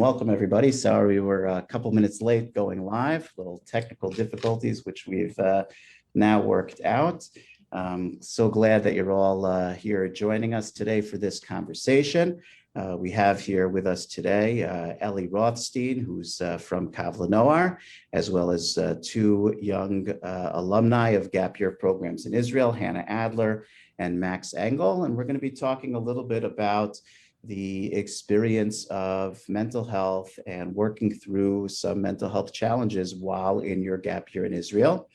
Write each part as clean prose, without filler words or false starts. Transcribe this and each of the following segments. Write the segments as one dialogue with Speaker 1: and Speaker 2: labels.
Speaker 1: welcome everybody. Sorry we were a couple minutes late going live, little technical difficulties, which we've now worked out. So glad that you're all here joining us today for this conversation. We have here with us today Ellie Rothstein, who's from Kavla Noar, as well as two young alumni of gap year programs in Israel, Hannah Adler and Max Engel. And we're going to be talking a little bit about the experience of mental health and working through some mental health challenges while in your gap year in Israel.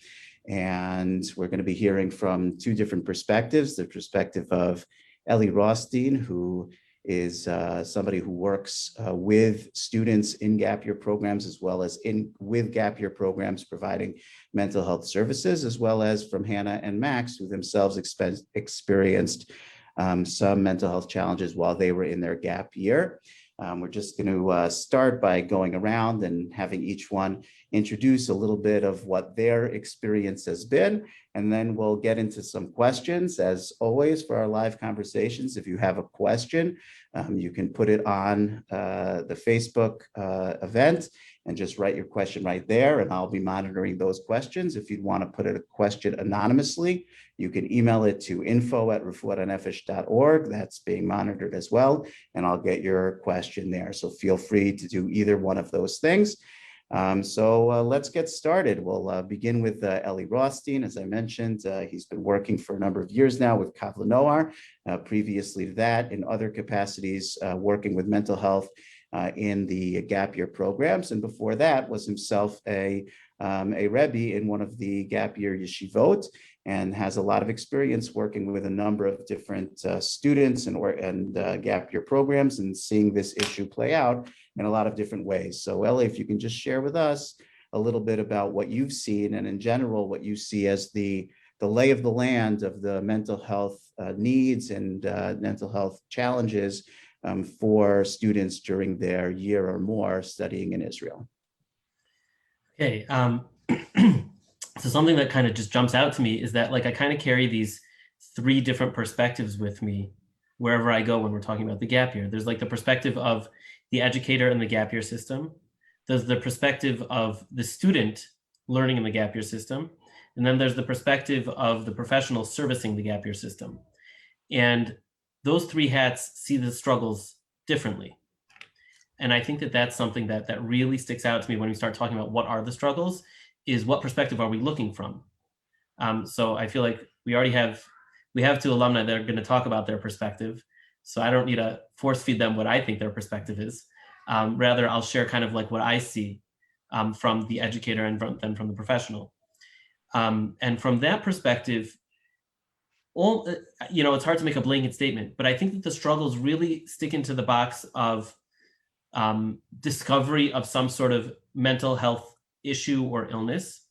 Speaker 1: And we're going to be hearing from two different perspectives, the perspective of Ellie Rothstein, who is somebody who works with students in gap year programs, as well as with gap year programs providing mental health services, as well as from Hannah and Max, who themselves experienced some mental health challenges while they were in their gap year. We're just going to start by going around and having each one introduce a little bit of what their experience has been, and then we'll get into some questions. As always, for our live conversations, if you have a question, you can put it on the Facebook event and just write your question right there, and I'll be monitoring those questions. If you'd want to put a question anonymously, you can email it to info@refuatanefesh.org. That's being monitored as well, and I'll get your question there. So feel free to do either one of those things. Let's get started. We'll begin with Ellie Rothstein. As I mentioned, he's been working for a number of years now with Kavla Noar. Previously to that, in other capacities, working with mental health in the gap year programs, and before that was himself a Rebbe in one of the gap year yeshivot, and has a lot of experience working with a number of different students and gap year programs, and seeing this issue play out in a lot of different ways. So Ellie, if you can just share with us a little bit about what you've seen, and in general what you see as the lay of the land of the mental health needs and mental health challenges for students during their year or more studying in Israel.
Speaker 2: Okay, so something that kind of just jumps out to me is that, like, I kind of carry these three different perspectives with me wherever I go when we're talking about the gap year. There's like the perspective of the educator in the gap year system. There's the perspective of the student learning in the gap year system. And then there's the perspective of the professional servicing the gap year system. And those three hats see the struggles differently. And I think that that's something that really sticks out to me when we start talking about what are the struggles, is what perspective are we looking from? So I feel like we have two alumni that are going to talk about their perspective. So I don't need to force feed them what I think their perspective is. Rather, I'll share kind of like what I see from the educator and then from the professional. And from that perspective, it's hard to make a blanket statement, but I think that the struggles really stick into the box of discovery of some sort of mental health issue or illness,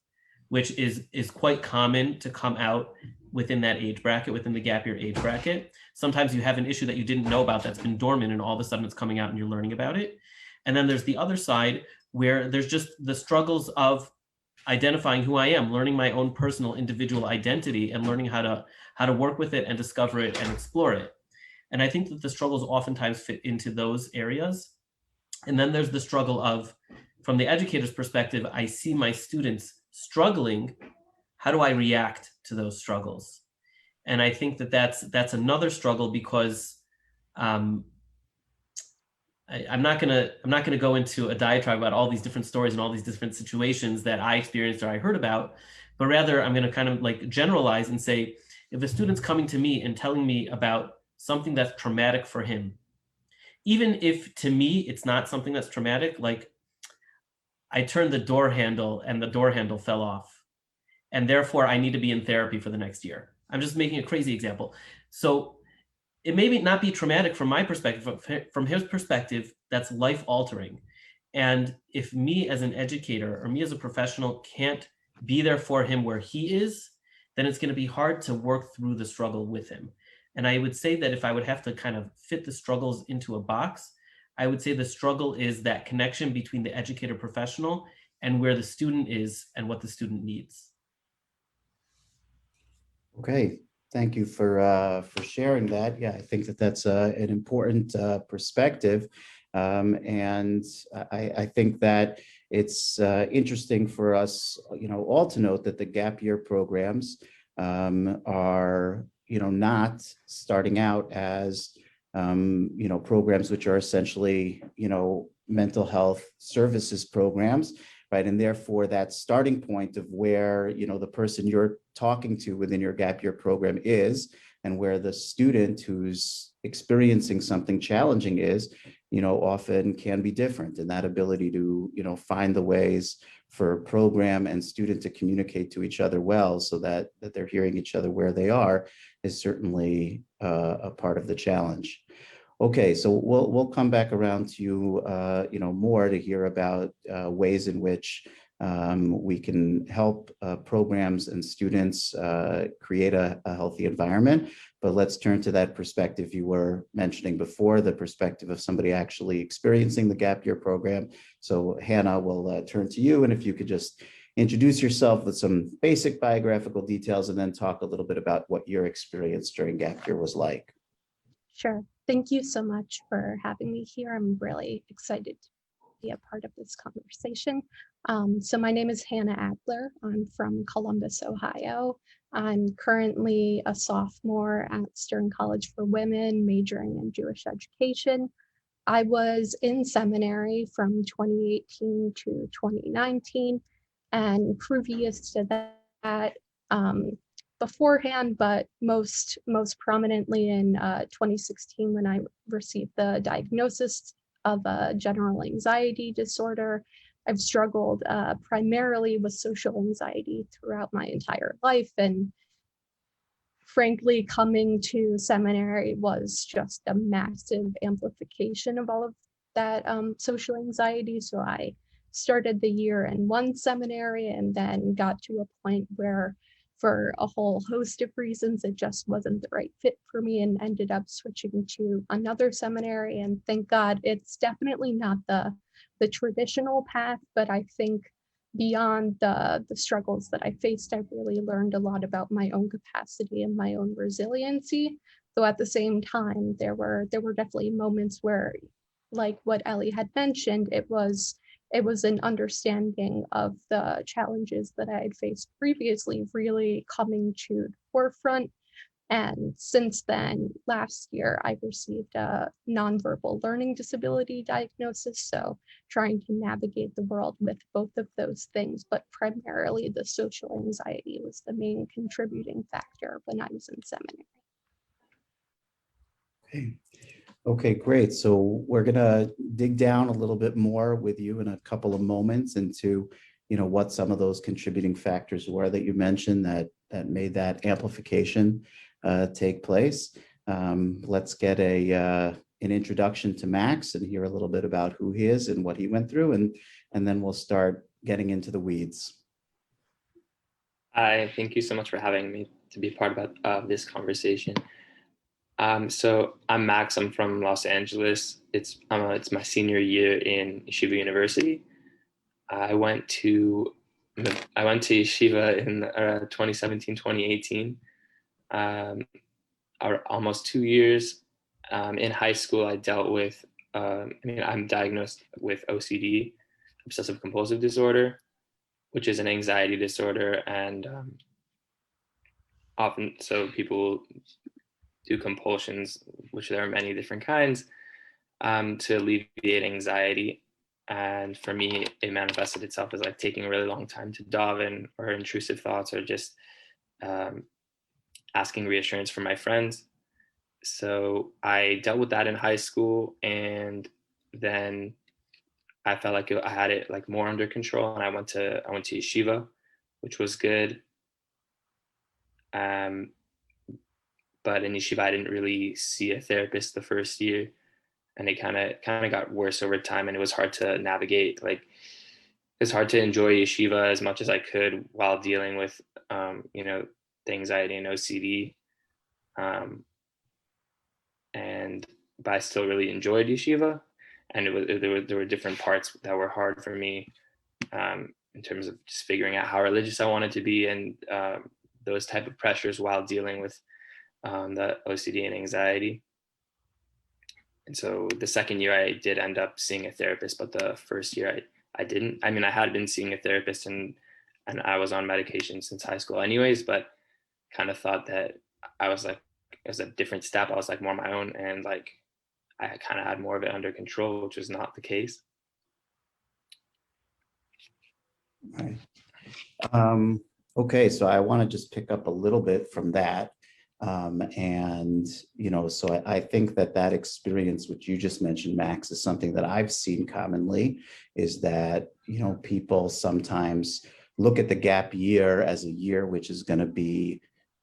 Speaker 2: which is quite common to come out within that age bracket, within the gap year age bracket. Sometimes you have an issue that you didn't know about that's been dormant, and all of a sudden it's coming out and you're learning about it. And then there's the other side where there's just the struggles of identifying who I am, learning my own personal individual identity, and learning how to work with it and discover it and explore it. And I think that the struggles oftentimes fit into those areas. And then there's the struggle of, from the educator's perspective, I see my students struggling. How do I react to those struggles? And I think that that's another struggle, because I'm not gonna go into a diatribe about all these different stories and all these different situations that I experienced or I heard about, but rather I'm gonna kind of like generalize and say, if a student's coming to me and telling me about something that's traumatic for him, even if to me it's not something that's traumatic, like I turned the door handle and the door handle fell off, and therefore I need to be in therapy for the next year. I'm just making a crazy example. So it may not be traumatic from my perspective, but from his perspective, that's life altering. And if me as an educator or me as a professional can't be there for him where he is, then it's going to be hard to work through the struggle with him. And I would say that if I would have to kind of fit the struggles into a box, I would say the struggle is that connection between the educator professional and where the student is and what the student needs.
Speaker 1: Okay, thank you for sharing that. Yeah, I think that that's an important perspective. And I think that it's interesting for us, all to note that the gap year programs are, not starting out as, programs which are essentially, mental health services programs, right? And therefore that starting point of where, the person you're talking to within your gap year program is, and where the student who's experiencing something challenging is, often can be different. And that ability to, find the ways for program and student to communicate to each other well, so that they're hearing each other where they are, is certainly a part of the challenge. Okay, so we'll come back around to you, more to hear about ways in which we can help programs and students create a healthy environment. But let's turn to that perspective you were mentioning before, the perspective of somebody actually experiencing the gap year program. So Hannah, we'll turn to you, and if you could just introduce yourself with some basic biographical details, and then talk a little bit about what your experience during gap year was like.
Speaker 3: Sure. Thank you so much for having me here. I'm really excited to be a part of this conversation. So my name is Hannah Adler. I'm from Columbus, Ohio. I'm currently a sophomore at Stern College for Women, majoring in Jewish education. I was in seminary from 2018 to 2019, and previous to that, beforehand, but most prominently in 2016, when I received the diagnosis of a general anxiety disorder. I've struggled primarily with social anxiety throughout my entire life, and frankly, coming to seminary was just a massive amplification of all of that social anxiety. So I started the year in one seminary and then got to a point where, for a whole host of reasons, it just wasn't the right fit for me, and ended up switching to another seminary. And thank God, it's definitely not the traditional path, but I think beyond the struggles that I faced, I really learned a lot about my own capacity and my own resiliency. Though at the same time, there were definitely moments where, like what Ellie had mentioned, it was an understanding of the challenges that I had faced previously really coming to the forefront. And since then, last year, I received a nonverbal learning disability diagnosis. So trying to navigate the world with both of those things, but primarily the social anxiety was the main contributing factor when I was in seminary.
Speaker 1: Okay, great. So we're gonna dig down a little bit more with you in a couple of moments into, what some of those contributing factors were that you mentioned that made that amplification take place. Let's get an introduction to Max and hear a little bit about who he is and what he went through, and then we'll start getting into the weeds.
Speaker 4: Hi, thank you so much for having me to be part of this conversation. So I'm Max. I'm from Los Angeles. It's my senior year in Yeshiva University. I went to Yeshiva in 2017, 2018. Almost 2 years. In high school, I dealt with. I'm diagnosed with OCD, obsessive compulsive disorder, which is an anxiety disorder, and often so people do compulsions, which there are many different kinds, to alleviate anxiety. And for me, it manifested itself as like taking a really long time to daven, or intrusive thoughts, or just asking reassurance from my friends. So I dealt with that in high school, and then I felt like I had it like more under control, and I went to yeshiva, which was good. But in yeshiva, I didn't really see a therapist the first year, and it kind of got worse over time, and it was hard to navigate. Like, it's hard to enjoy yeshiva as much as I could while dealing with, the anxiety and OCD. But I still really enjoyed yeshiva, and there were different parts that were hard for me, in terms of just figuring out how religious I wanted to be, and those type of pressures while dealing with the OCD and anxiety. And so the second year I did end up seeing a therapist, but the first year I didn't. I mean, I had been seeing a therapist and I was on medication since high school anyways, but kind of thought that I was like, it was a different step. I was like more my own, and like I kind of had more of it under control, which was not the case.
Speaker 1: Right. Okay, so I want to just pick up a little bit from that. And, so I think that experience, which you just mentioned, Max, is something that I've seen commonly, is that, people sometimes look at the gap year as a year which is going to be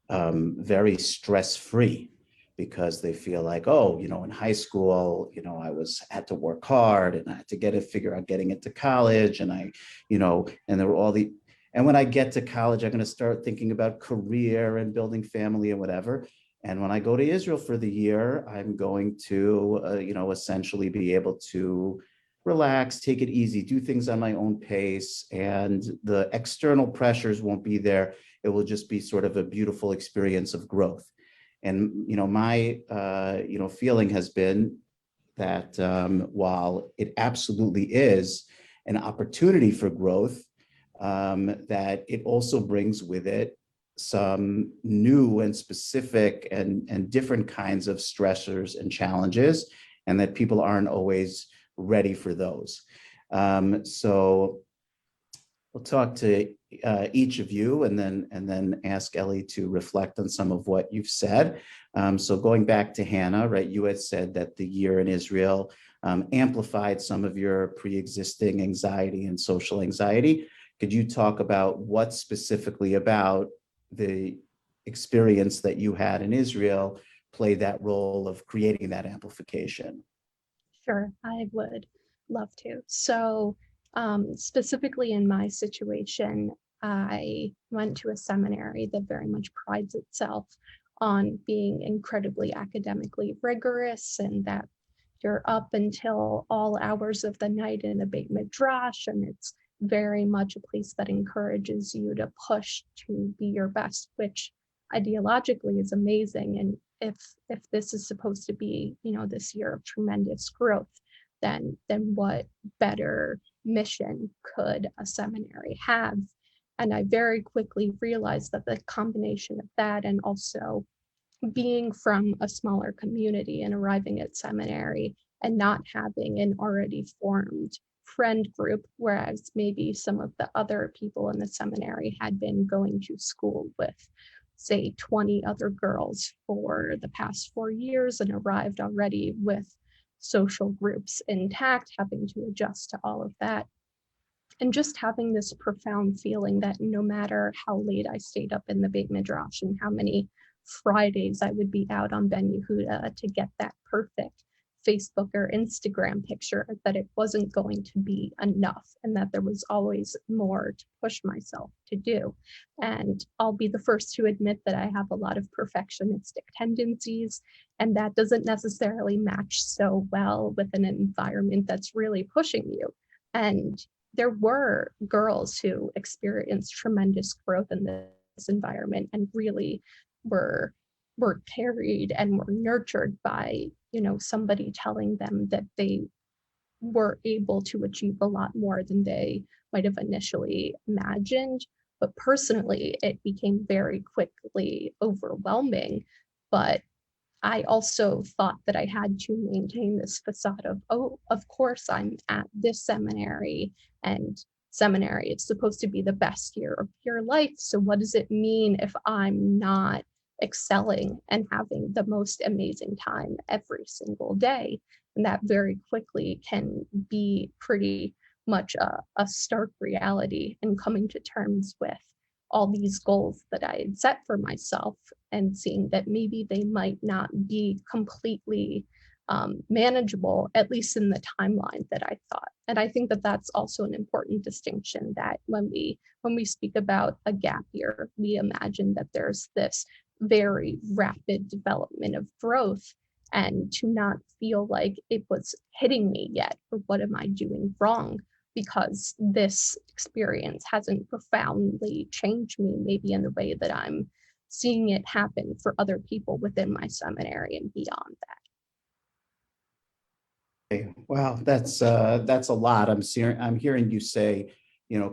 Speaker 1: very stress-free, because they feel like, oh, in high school, I had to work hard and I had to figure out getting into college, and and there were all and when I get to college, I'm going to start thinking about career and building family and whatever. And when I go to Israel for the year, I'm going to, essentially be able to relax, take it easy, do things on my own pace, and the external pressures won't be there. It will just be sort of a beautiful experience of growth. And, my, feeling has been that while it absolutely is an opportunity for growth, that it also brings with it some new and specific and different kinds of stressors and challenges, and that people aren't always ready for those. So we'll talk to each of you, and then ask Ellie to reflect on some of what you've said. So going back to Hannah, right? You had said that the year in Israel amplified some of your pre-existing anxiety and social anxiety. Could you talk about what specifically about the experience that you had in Israel played that role of creating that amplification?
Speaker 3: Sure, I would love to. So specifically in my situation, I went to a seminary that very much prides itself on being incredibly academically rigorous, and that you're up until all hours of the night in a Beit Midrash, and it's very much a place that encourages you to push to be your best, which ideologically is amazing. And if this is supposed to be, this year of tremendous growth, then what better mission could a seminary have? And I very quickly realized that the combination of that, and also being from a smaller community and arriving at seminary and not having an already formed friend group, whereas maybe some of the other people in the seminary had been going to school with, say, 20 other girls for the past 4 years and arrived already with social groups intact, having to adjust to all of that. And just having this profound feeling that no matter how late I stayed up in the Beit Midrash and how many Fridays I would be out on Ben Yehuda to get that perfect Facebook or Instagram picture, that it wasn't going to be enough, and that there was always more to push myself to do. And I'll be the first to admit that I have a lot of perfectionistic tendencies, and that doesn't necessarily match so well with an environment that's really pushing you. And there were girls who experienced tremendous growth in this environment and really were carried and were nurtured by, somebody telling them that they were able to achieve a lot more than they might have initially imagined. But personally, it became very quickly overwhelming. But I also thought that I had to maintain this facade of, oh, of course I'm at this seminary, and seminary, it's supposed to be the best year of your life. So what does it mean if I'm not excelling and having the most amazing time every single day? And that very quickly can be pretty much a stark reality, and coming to terms with all these goals that I had set for myself and seeing that maybe they might not be completely manageable, at least in the timeline that I thought. And I think that that's also an important distinction, that when we speak about a gap year, we imagine that there's this very rapid development of growth, and to not feel like it was hitting me yet, or what am I doing wrong, because this experience hasn't profoundly changed me, maybe in the way that I'm seeing it happen for other people within my seminary and beyond that.
Speaker 1: Okay, wow, that's a lot. I'm hearing you say,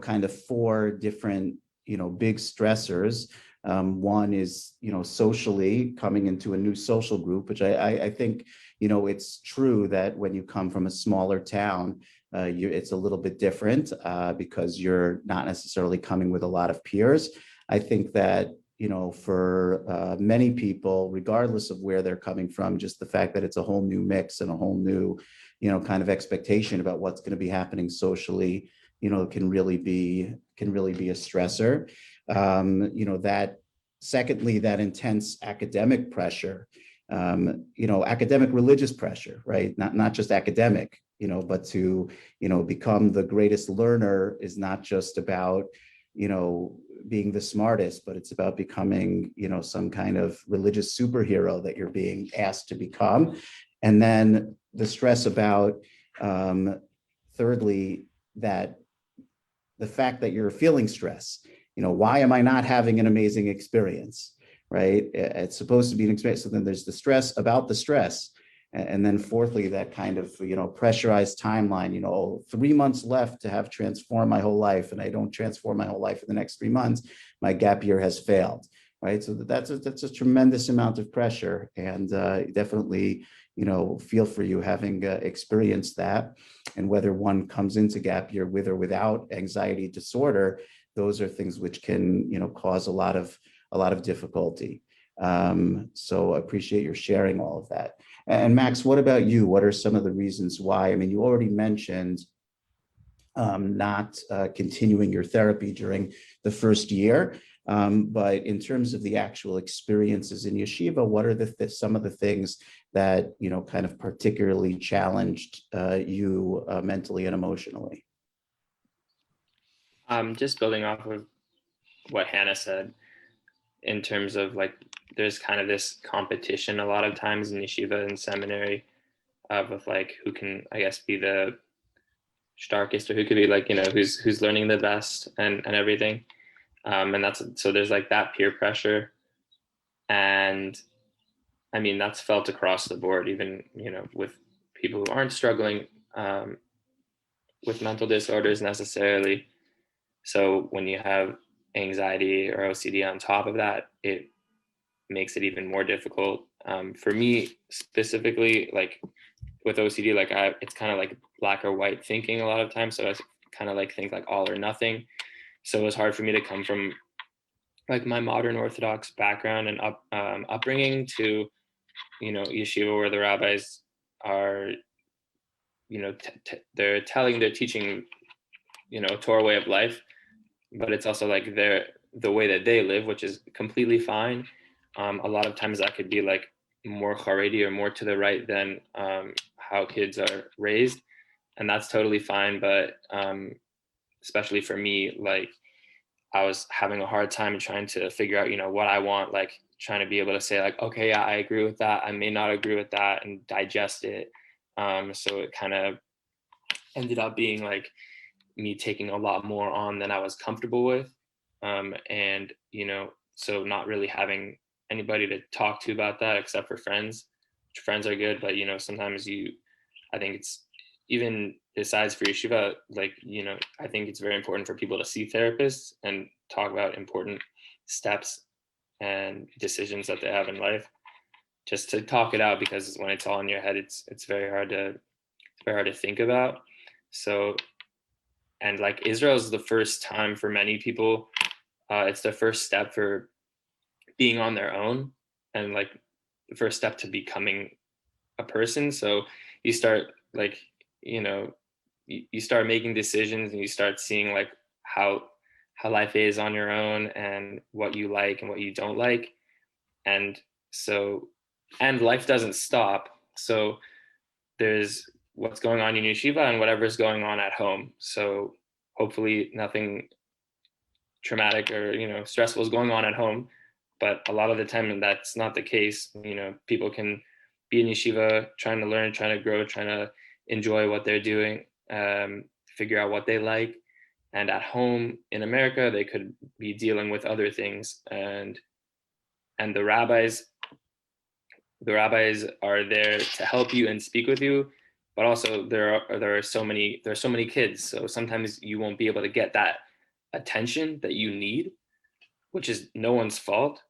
Speaker 1: kind of four different, big stressors. One is, socially coming into a new social group, which I think, it's true that when you come from a smaller town, it's a little bit different because you're not necessarily coming with a lot of peers. I think that, for many people, regardless of where they're coming from, just the fact that it's a whole new mix and a whole new, kind of expectation about what's going to be happening socially, can really be a stressor. That secondly, that intense academic pressure, academic religious pressure, right? Not just academic, but to, become the greatest learner is not just about, being the smartest, but it's about becoming, some kind of religious superhero that you're being asked to become. And then the stress about, thirdly, that the fact that you're feeling stress, why am I not having an amazing experience, right? It's supposed to be an experience. So then there's the stress about the stress. And then fourthly, that kind of, pressurized timeline, 3 months left to have transformed my whole life, and I don't transform my whole life in the next 3 months, my gap year has failed, right? So that's a tremendous amount of pressure, and definitely, feel for you having experienced that. And whether one comes into gap year with or without anxiety disorder, those are things which can, cause a lot of difficulty. So I appreciate your sharing all of that. And Max, what about you? What are some of the reasons why? I mean, you already mentioned not continuing your therapy during the first year, but in terms of the actual experiences in yeshiva, what are some of the things that, kind of particularly challenged you mentally and emotionally?
Speaker 4: Just building off of what Hannah said, in terms of like, there's kind of this competition a lot of times in yeshiva and seminary of like who can, I guess, be the starkest, or who could be like, who's learning the best and everything. And so there's like that peer pressure. And I mean, that's felt across the board, even, with people who aren't struggling with mental disorders necessarily. So when you have anxiety or OCD on top of that, it makes it even more difficult. For me specifically, like with OCD, like it's kind of like black or white thinking a lot of times. So I kind of like think like all or nothing. So it was hard for me to come from like my modern Orthodox background and upbringing to, yeshiva, where the rabbis are, they're teaching, a Torah way of life, but it's also like the way that they live, which is completely fine. A lot of times that could be like more Haredi or more to the right than how kids are raised, and that's totally fine. But especially for me, like I was having a hard time trying to figure out, what I want, like trying to be able to say like, okay, yeah, I agree with that, I may not agree with that, and digest it. So it kind of ended up being like me taking a lot more on than I was comfortable with. And, so not really having anybody to talk to about that except for friends. Friends are good, but, sometimes I think it's even besides for yeshiva, like, I think it's very important for people to see therapists and talk about important steps and decisions that they have in life, just to talk it out, because when it's all in your head, it's very hard to think about. So, and like Israel is the first time for many people, it's the first step for being on their own, and like the first step to becoming a person. So you start like, you start making decisions, and you start seeing like how life is on your own, and what you like and what you don't like. And so, and life doesn't stop. So there's what's going on in yeshiva and whatever's going on at home. So hopefully nothing traumatic or stressful is going on at home, but a lot of the time that's not the case. People can be in yeshiva trying to learn, trying to grow, trying to enjoy what they're doing, figure out what they like, and at home in America they could be dealing with other things. And the rabbis are there to help you and speak with you, but also there are so many kids, so sometimes you won't be able to get that attention that you need, which is no one's fault.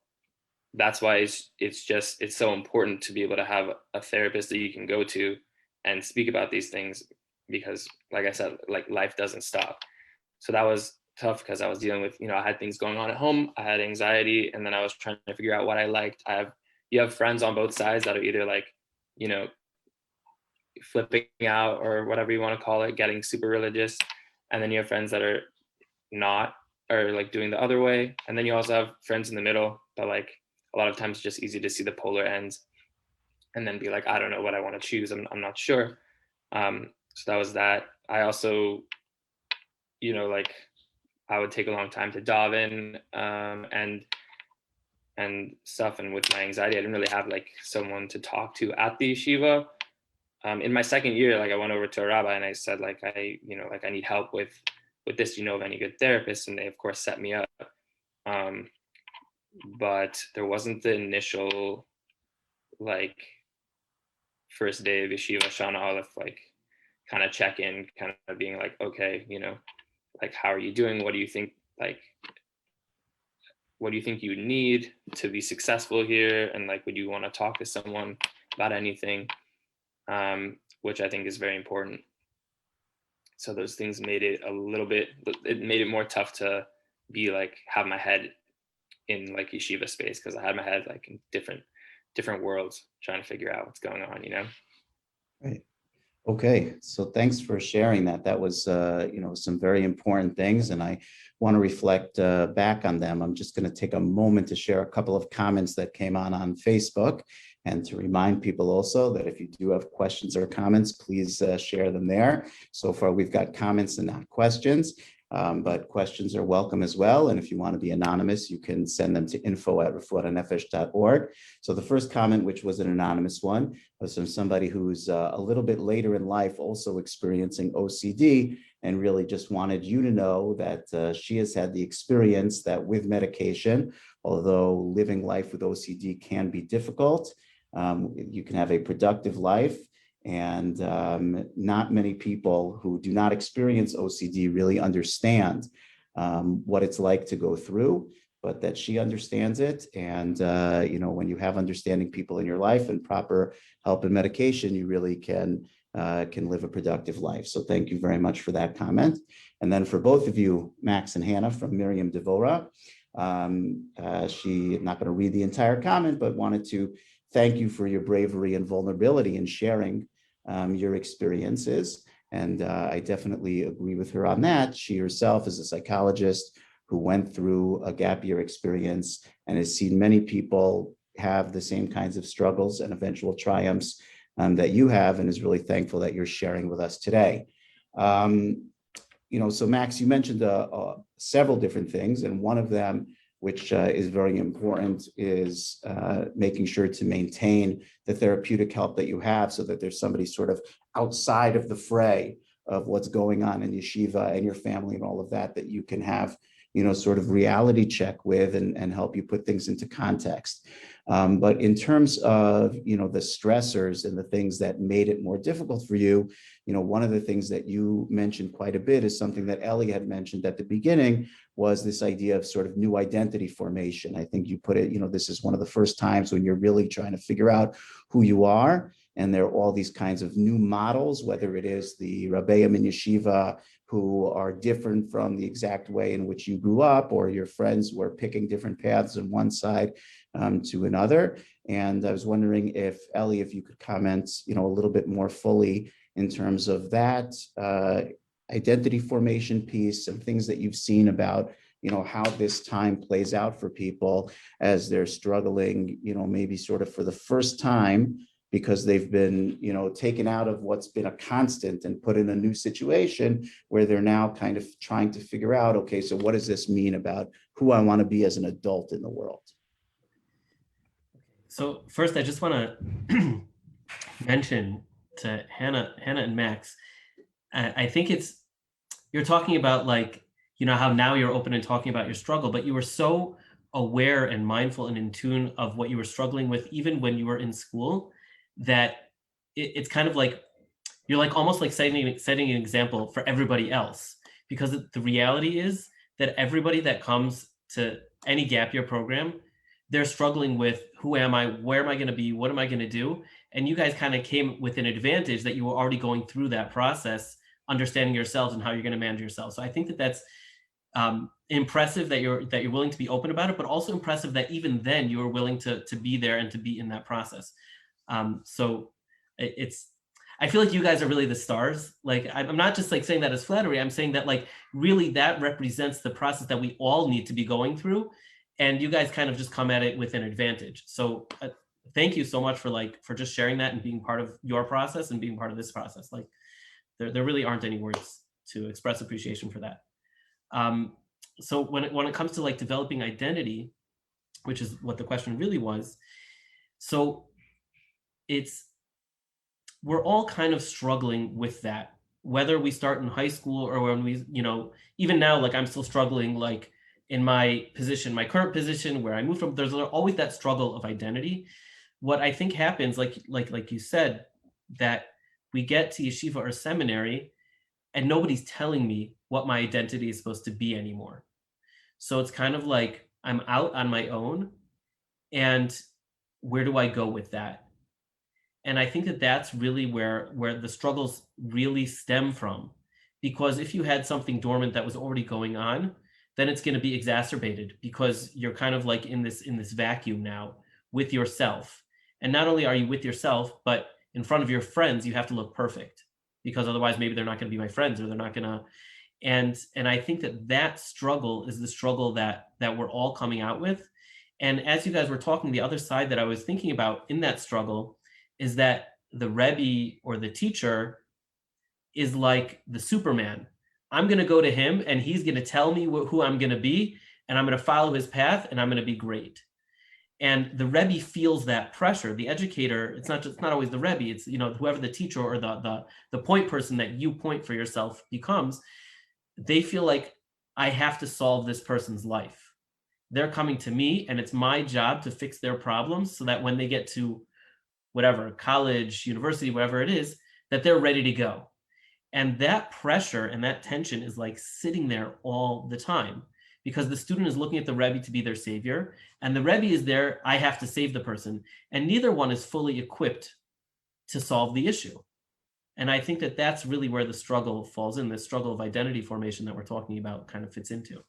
Speaker 4: That's why it's so important to be able to have a therapist that you can go to and speak about these things, because like I said, like life doesn't stop. So that was tough because I was dealing with, I had things going on at home, I had anxiety, and then I was trying to figure out what I liked. You have friends on both sides that are either like, flipping out or whatever you want to call it, getting super religious, and then you have friends that are not, or like doing the other way, and then you also have friends in the middle. But like a lot of times it's just easy to see the polar ends and then be like, I don't know what I want to choose, I'm not sure. So that was that. I also, like I would take a long time to dive in, and stuff. And with my anxiety, I didn't really have like someone to talk to at the yeshiva. In my second year, like I went over to a rabbi and I said, like, I need help with this, of any good therapists? And they of course set me up. But there wasn't the initial, like, first day of yeshiva, Shana Aleph, like kind of check in, kind of being like, okay, like, how are you doing? What do you think, like, what do you think you need to be successful here? And like, would you want to talk to someone about anything? Which I think is very important. So those things made it it made it more tough to be like, have my head in like yeshiva space, because I had my head like in different worlds trying to figure out what's going on,
Speaker 1: Right. Okay, so thanks for sharing that. That was, some very important things, and I want to reflect back on them. I'm just going to take a moment to share a couple of comments that came on Facebook, and to remind people also that if you do have questions or comments, please share them there. So far, we've got comments and not questions. But questions are welcome as well. And if you want to be anonymous, you can send them to info@refuatanefesh.org. So the first comment, which was an anonymous one, was from somebody who's a little bit later in life, also experiencing OCD, and really just wanted you to know that she has had the experience that with medication, although living life with OCD can be difficult, you can have a productive life. And not many people who do not experience OCD really understand what it's like to go through, but that she understands it. And, when you have understanding people in your life and proper help and medication, you really can live a productive life. So thank you very much for that comment. And then for both of you, Max and Hannah, from Miriam Devora, she, not going to read the entire comment, but wanted to thank you for your bravery and vulnerability in sharing your experiences. And I definitely agree with her on that. She herself is a psychologist who went through a gap year experience and has seen many people have the same kinds of struggles and eventual triumphs that you have, and is really thankful that you're sharing with us today. So Max, you mentioned several different things, and one of them, which is very important, is making sure to maintain the therapeutic help that you have, so that there's somebody sort of outside of the fray of what's going on in yeshiva and your family and all of that, that you can have, sort of reality check with and help you put things into context. But in terms of, the stressors and the things that made it more difficult for you, one of the things that you mentioned quite a bit is something that Ellie had mentioned at the beginning, was this idea of sort of new identity formation. I think you put it, this is one of the first times when you're really trying to figure out who you are. And there are all these kinds of new models, whether it is the Rabbeim in yeshiva who are different from the exact way in which you grew up, or your friends who are picking different paths on one side to another. And I was wondering if, Ellie, if you could comment, a little bit more fully in terms of that identity formation piece and things that you've seen about, how this time plays out for people as they're struggling, maybe sort of for the first time, because they've been, taken out of what's been a constant and put in a new situation where they're now kind of trying to figure out, okay, so what does this mean about who I want to be as an adult in the world?
Speaker 2: So first, I just want to mention to Hannah and Max, I think you're talking about, like, how now you're open and talking about your struggle, but you were so aware and mindful and in tune of what you were struggling with, even when you were in school, that it's kind of like you're like almost like setting an example for everybody else, because the reality is that everybody that comes to any gap year program, they're struggling with, who am I, where am I going to be, what am I going to do? And you guys kind of came with an advantage that you were already going through that process, understanding yourselves and how you're going to manage yourself. So I think that that's impressive that you're willing to be open about it, but also impressive that even then you were willing to be there and to be in that process. So I feel like you guys are really the stars. Like, I'm not just like saying that as flattery. I'm saying that like really that represents the process that we all need to be going through, and you guys kind of just come at it with an advantage. So thank you so much for just sharing that and being part of your process and being part of this process. Like, there really aren't any words to express appreciation for that. So when it comes to like developing identity, which is what the question really was, so we're all kind of struggling with that, whether we start in high school or when we, even now, like I'm still struggling, like in my position, my current position where I moved from, there's always that struggle of identity. What I think happens, like you said, that we get to yeshiva or seminary and nobody's telling me what my identity is supposed to be anymore. So it's kind of like I'm out on my own, and where do I go with that? And I think that that's really where the struggles really stem from, because if you had something dormant that was already going on, then it's going to be exacerbated because you're kind of like in this vacuum now with yourself. And not only are you with yourself, but in front of your friends, you have to look perfect, because otherwise maybe they're not going to be my friends, or they're not going to. And I think that struggle is the struggle that we're all coming out with. And as you guys were talking, the other side that I was thinking about in that struggle is that the Rebbe or the teacher is like the Superman. I'm going to go to him and he's going to tell me who I'm going to be, and I'm going to follow his path, and I'm going to be great. And the Rebbe feels that pressure. The educator, it's not always the Rebbe, it's whoever the teacher or the point person that you point for yourself becomes. They feel like, I have to solve this person's life. They're coming to me and it's my job to fix their problems so that when they get to whatever, college, university, whatever it is, that they're ready to go. And that pressure and that tension is like sitting there all the time, because the student is looking at the Rebbe to be their savior, and the Rebbe is there, I have to save the person. And neither one is fully equipped to solve the issue. And I think that that's really where the struggle falls in. The struggle of identity formation that we're talking about kind of fits into.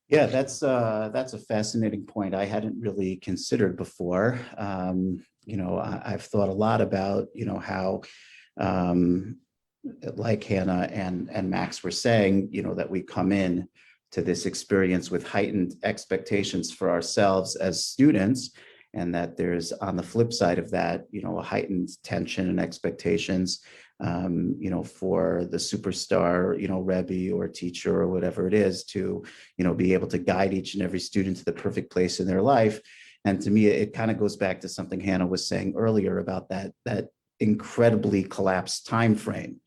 Speaker 1: Yeah, that's a fascinating point I hadn't really considered before. I've thought a lot about, how, like Hannah and Max were saying, that we come in to this experience with heightened expectations for ourselves as students, and that there's, on the flip side of that, a heightened tension and expectations, for the superstar, Rebbe or teacher or whatever it is, to, be able to guide each and every student to the perfect place in their life. And to me, it kind of goes back to something Hannah was saying earlier about that incredibly collapsed time frame,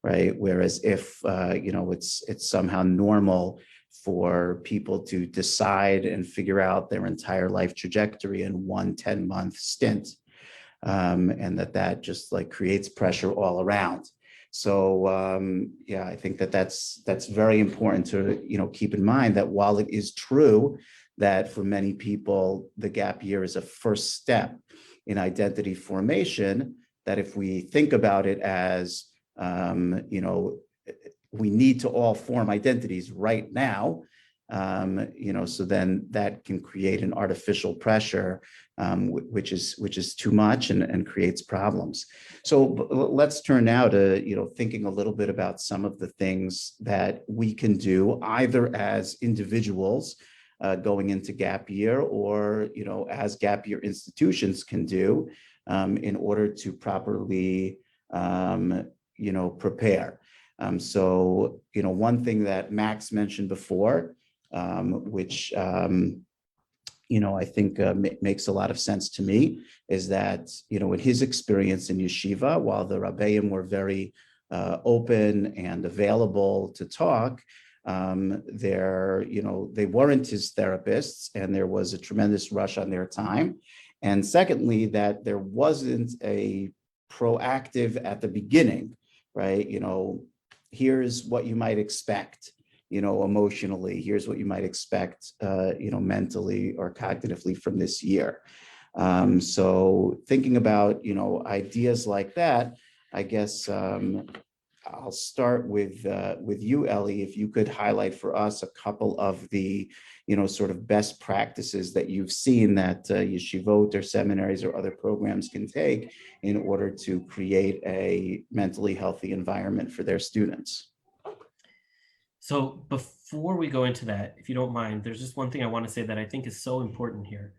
Speaker 1: right? Whereas if, it's somehow normal for people to decide and figure out their entire life trajectory in one 10-month stint, and that just like creates pressure all around. So I think that's very important to keep in mind, that while it is true that for many people the gap year is a first step in identity formation, that if we think about it as we need to all form identities right now, so then that can create an artificial pressure, which is too much and creates problems. So let's turn now to thinking a little bit about some of the things that we can do, either as individuals going into gap year, or as gap year institutions can do in order to properly prepare. So one thing that Max mentioned before, which I think makes a lot of sense to me, is that in his experience in yeshiva, while the Rabbeim were very open and available to talk, they weren't his therapists, and there was a tremendous rush on their time. And secondly, that there wasn't a proactive at the beginning, right? Here's what you might expect, emotionally. Here's what you might expect, mentally or cognitively from this year. So thinking about, ideas like that, I guess I'll start with you, Ellie. If you could highlight for us a couple of the, sort of best practices that you've seen that yeshivot or seminaries or other programs can take in order to create a mentally healthy environment for their students.
Speaker 2: So before we go into that, if you don't mind, there's just one thing I want to say that I think is so important here,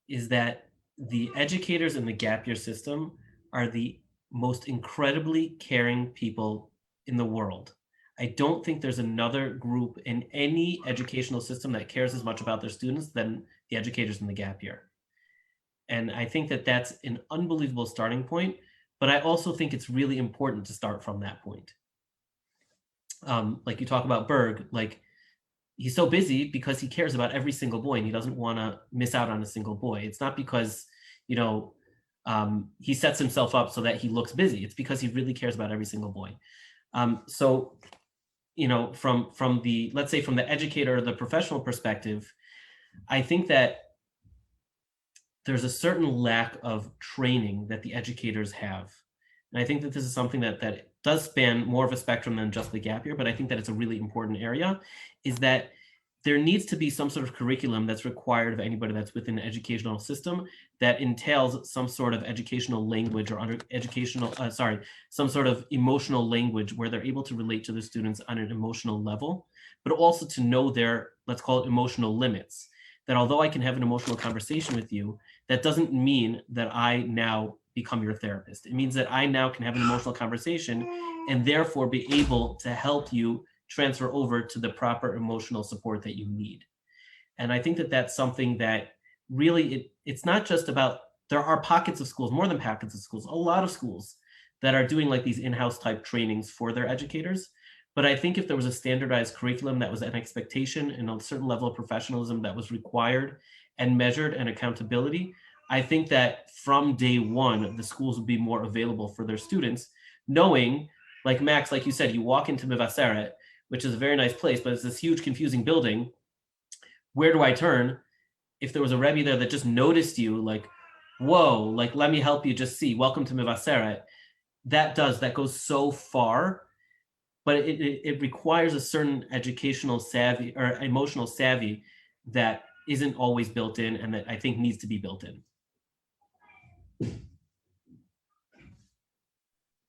Speaker 2: is that the educators in the gap year system are the most incredibly caring people in the world. I don't think there's another group in any educational system that cares as much about their students than the educators in the gap year. And I think that that's an unbelievable starting point, but I also think it's really important to start from that point. Like you talk about Berg, like he's so busy because he cares about every single boy and he doesn't want to miss out on a single boy. It's not because, he sets himself up so that he looks busy. It's because he really cares about every single boy. So, from the, let's say from the educator or the professional perspective, I think that there's a certain lack of training that the educators have. And I think that this is something that does span more of a spectrum than just the gap year, but I think that it's a really important area, is that there needs to be some sort of curriculum that's required of anybody that's within the educational system that entails some sort of educational language or some sort of emotional language where they're able to relate to the students on an emotional level, but also to know their, let's call it emotional limits. That although I can have an emotional conversation with you, that doesn't mean that I now become your therapist. It means that I now can have an emotional conversation and therefore be able to help you transfer over to the proper emotional support that you need. And I think that that's something that really, it's not just about, there are pockets of schools, more than pockets of schools, a lot of schools that are doing like these in-house type trainings for their educators. But I think if there was a standardized curriculum that was an expectation and a certain level of professionalism that was required and measured and accountability, I think that from day one, the schools would be more available for their students, knowing, like Max, like you said, you walk into Mevaseret, which is a very nice place, but it's this huge confusing building. Where do I turn? If there was a Rebbe there that just noticed you, like, whoa, like, let me help you just see, welcome to Mevaseret. That goes so far, but it requires a certain educational savvy or emotional savvy that isn't always built in and that I think needs to be built in.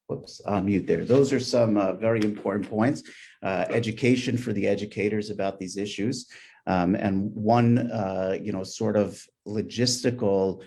Speaker 1: Whoops, on mute there. Those are some very important points. Education for the educators about these issues. And one, sort of logistical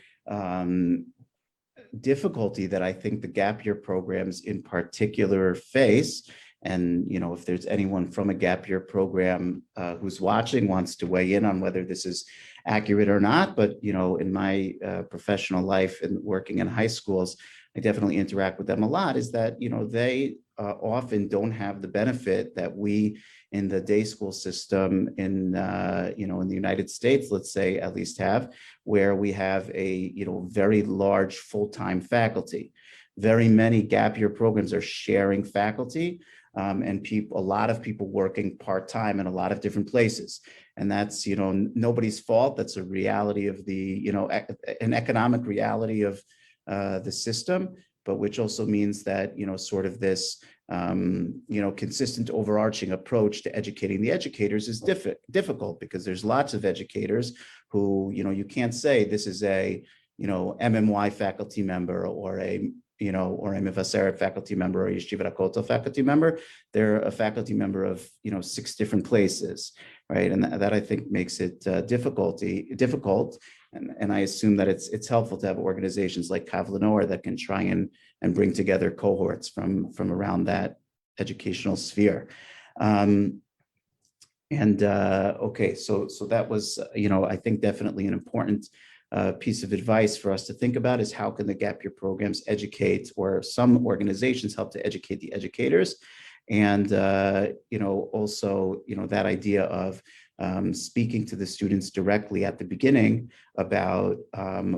Speaker 1: difficulty that I think the gap year programs in particular face, and if there's anyone from a gap year program who's watching, wants to weigh in on whether this is accurate or not, but in my professional life and working in high schools, I definitely interact with them a lot, is that they often don't have the benefit that we in the day school system in in the United States, let's say, at least have, where we have a very large full-time faculty. Very many gap year programs are sharing faculty, and a lot of people working part-time in a lot of different places. And that's nobody's fault. That's a reality of the an economic reality of the system, but which also means that sort of this consistent overarching approach to educating the educators is difficult, because there's lots of educators who you can't say this is a MMY faculty member or a or a Mevaseret faculty member or a Yeshivat HaKotel faculty member. They're a faculty member of 6 different places, right? And that I think makes it difficult. And I assume that it's helpful to have organizations like Kavlanor that can try and bring together cohorts from around that educational sphere. Okay, so that was I think definitely an important piece of advice for us to think about, is how can the gap year programs educate, or some organizations help to educate the educators, and also that idea of speaking to the students directly at the beginning about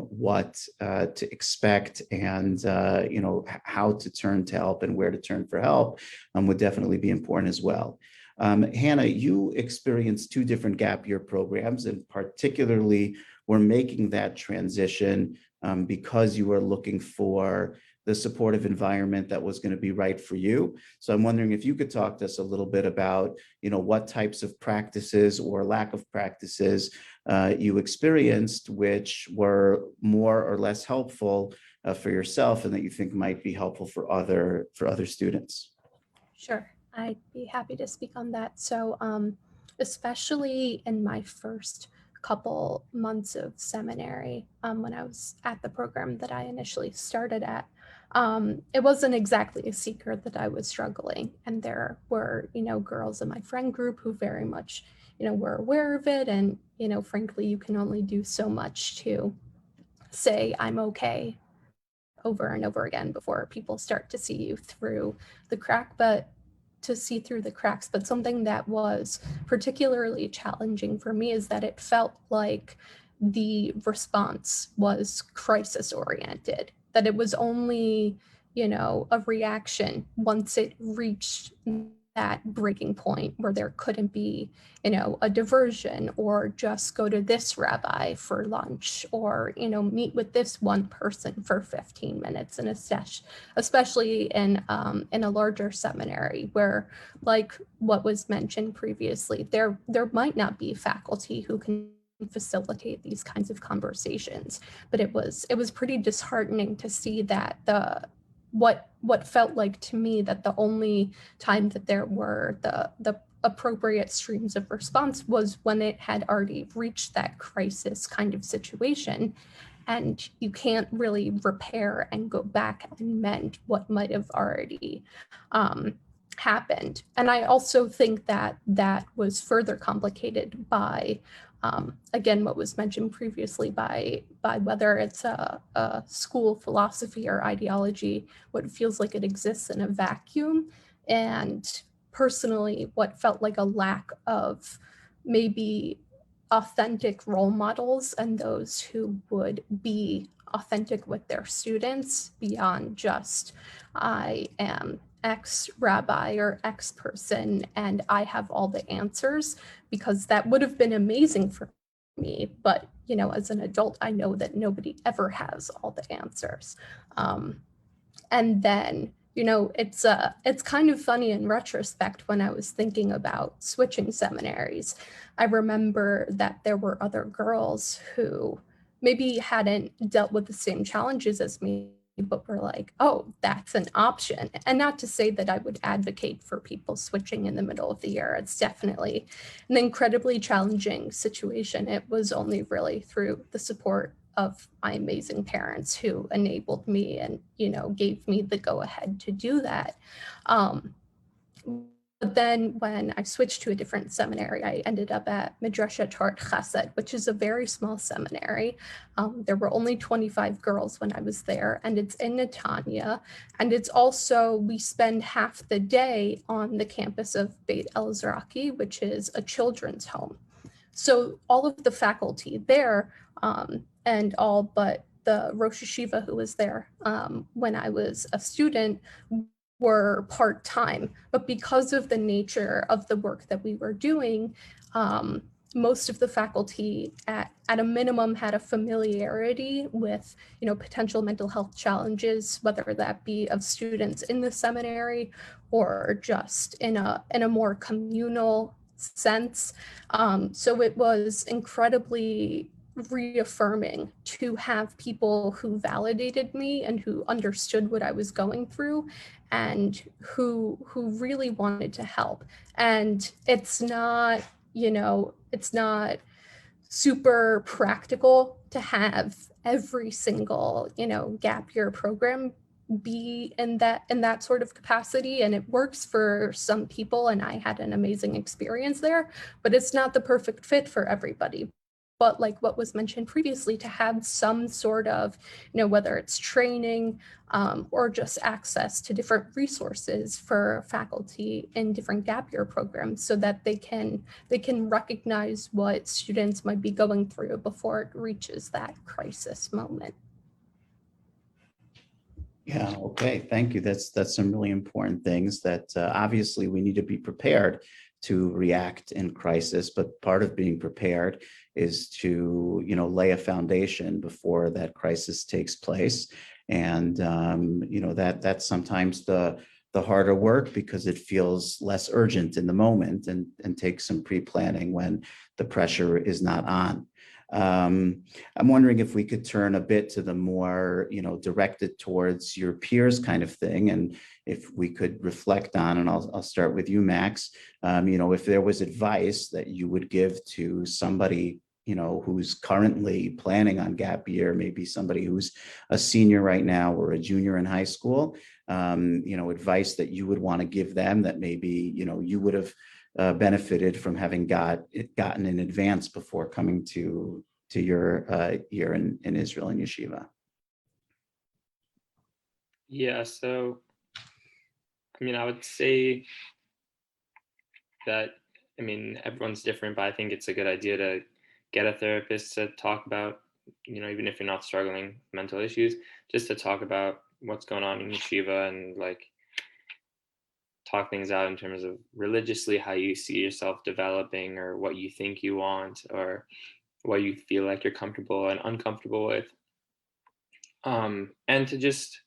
Speaker 1: what to expect and how to turn to help and where to turn for help would definitely be important as well. Hannah, you experienced two different gap year programs, and particularly were making that transition because you were looking for the supportive environment that was going to be right for you. So I'm wondering if you could talk to us a little bit about, what types of practices or lack of practices you experienced, which were more or less helpful for yourself, and that you think might be helpful for other students.
Speaker 3: Sure, I'd be happy to speak on that. So especially in my first couple months of seminary, when I was at the program that I initially started at, it wasn't exactly a secret that I was struggling. And there were, girls in my friend group who very much, were aware of it. And, frankly, you can only do so much to say, I'm okay, over and over again before people start to see you through the crack, but to see through the cracks. But something that was particularly challenging for me is that it felt like the response was crisis oriented, that it was only, a reaction once it reached that breaking point where there couldn't be, a diversion, or just go to this rabbi for lunch, or, meet with this one person for 15 minutes, and especially in a larger seminary where, like what was mentioned previously, there might not be faculty who can facilitate these kinds of conversations. But it was pretty disheartening to see that what felt like to me that the only time that there were the appropriate streams of response was when it had already reached that crisis kind of situation, and you can't really repair and go back and mend what might have already happened. And I also think that was further complicated by again, what was mentioned previously by whether it's a school philosophy or ideology, what feels like it exists in a vacuum, and personally, what felt like a lack of maybe authentic role models and those who would be authentic with their students beyond just, I am X rabbi or X person and I have all the answers, because that would have been amazing for me. But, as an adult, I know that nobody ever has all the answers. And then, it's kind of funny in retrospect when I was thinking about switching seminaries. I remember that there were other girls who maybe hadn't dealt with the same challenges as me, but were like, oh, that's an option. And not to say that I would advocate for people switching in the middle of the year. It's definitely an incredibly challenging situation. It was only really through the support of my amazing parents who enabled me and, gave me the go ahead to do that. But then when I switched to a different seminary, I ended up at Midrasha Tort Chesed, which is a very small seminary. There were only 25 girls when I was there, and it's in Netanya. And it's also, we spend half the day on the campus of Beit El-Zraki, which is a children's home. So all of the faculty there, and all but the Rosh Yeshiva who was there when I was a student, were part-time, but because of the nature of the work that we were doing, most of the faculty at a minimum had a familiarity with, potential mental health challenges, whether that be of students in the seminary or just in a more communal sense. So it was incredibly reaffirming to have people who validated me and who understood what I was going through and who really wanted to help. And it's not, it's not super practical to have every single, gap year program be in that sort of capacity, and it works for some people, and I had an amazing experience there, but it's not the perfect fit for everybody. but like what was mentioned previously, to have some sort of, whether it's training or just access to different resources for faculty in different gap year programs, so that they can recognize what students might be going through before it reaches that crisis moment.
Speaker 1: Yeah, okay, thank you. That's some really important things that obviously we need to be prepared to react in crisis, but part of being prepared is to, lay a foundation before that crisis takes place. And, that's sometimes the harder work, because it feels less urgent in the moment, and takes some pre-planning when the pressure is not on. I'm wondering if we could turn a bit to the more, directed towards your peers kind of thing. And if we could reflect on, and I'll start with you, Max, if there was advice that you would give to somebody, who's currently planning on gap year, maybe somebody who's a senior right now or a junior in high school, advice that you would want to give them that maybe, you would have benefited from having gotten in advance before coming to your year in Israel and yeshiva.
Speaker 4: Yeah, so I would say that everyone's different, but I think it's a good idea to get a therapist to talk about, even if you're not struggling with mental issues, just to talk about what's going on in yeshiva, and like talk things out in terms of religiously how you see yourself developing, or what you think you want, or what you feel like you're comfortable and uncomfortable with. And to just,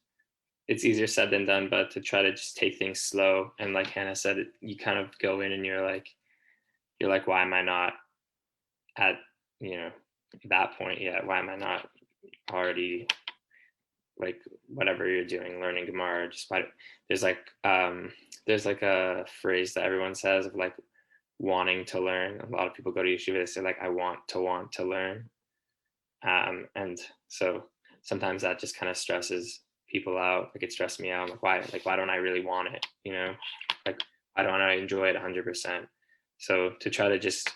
Speaker 4: it's easier said than done, but to try to just take things slow. And like Hannah said, you kind of go in and you're like, why am I not at, that point yet? Why am I not already like whatever you're doing, learning Gemara? Just there's like a phrase that everyone says of like wanting to learn. A lot of people go to yeshiva, they say like, I want to learn. And so sometimes that just kind of stresses people out. Like it stressed me out. I'm like, why don't I really want it? Like, why don't I enjoy it 100%? So to try to just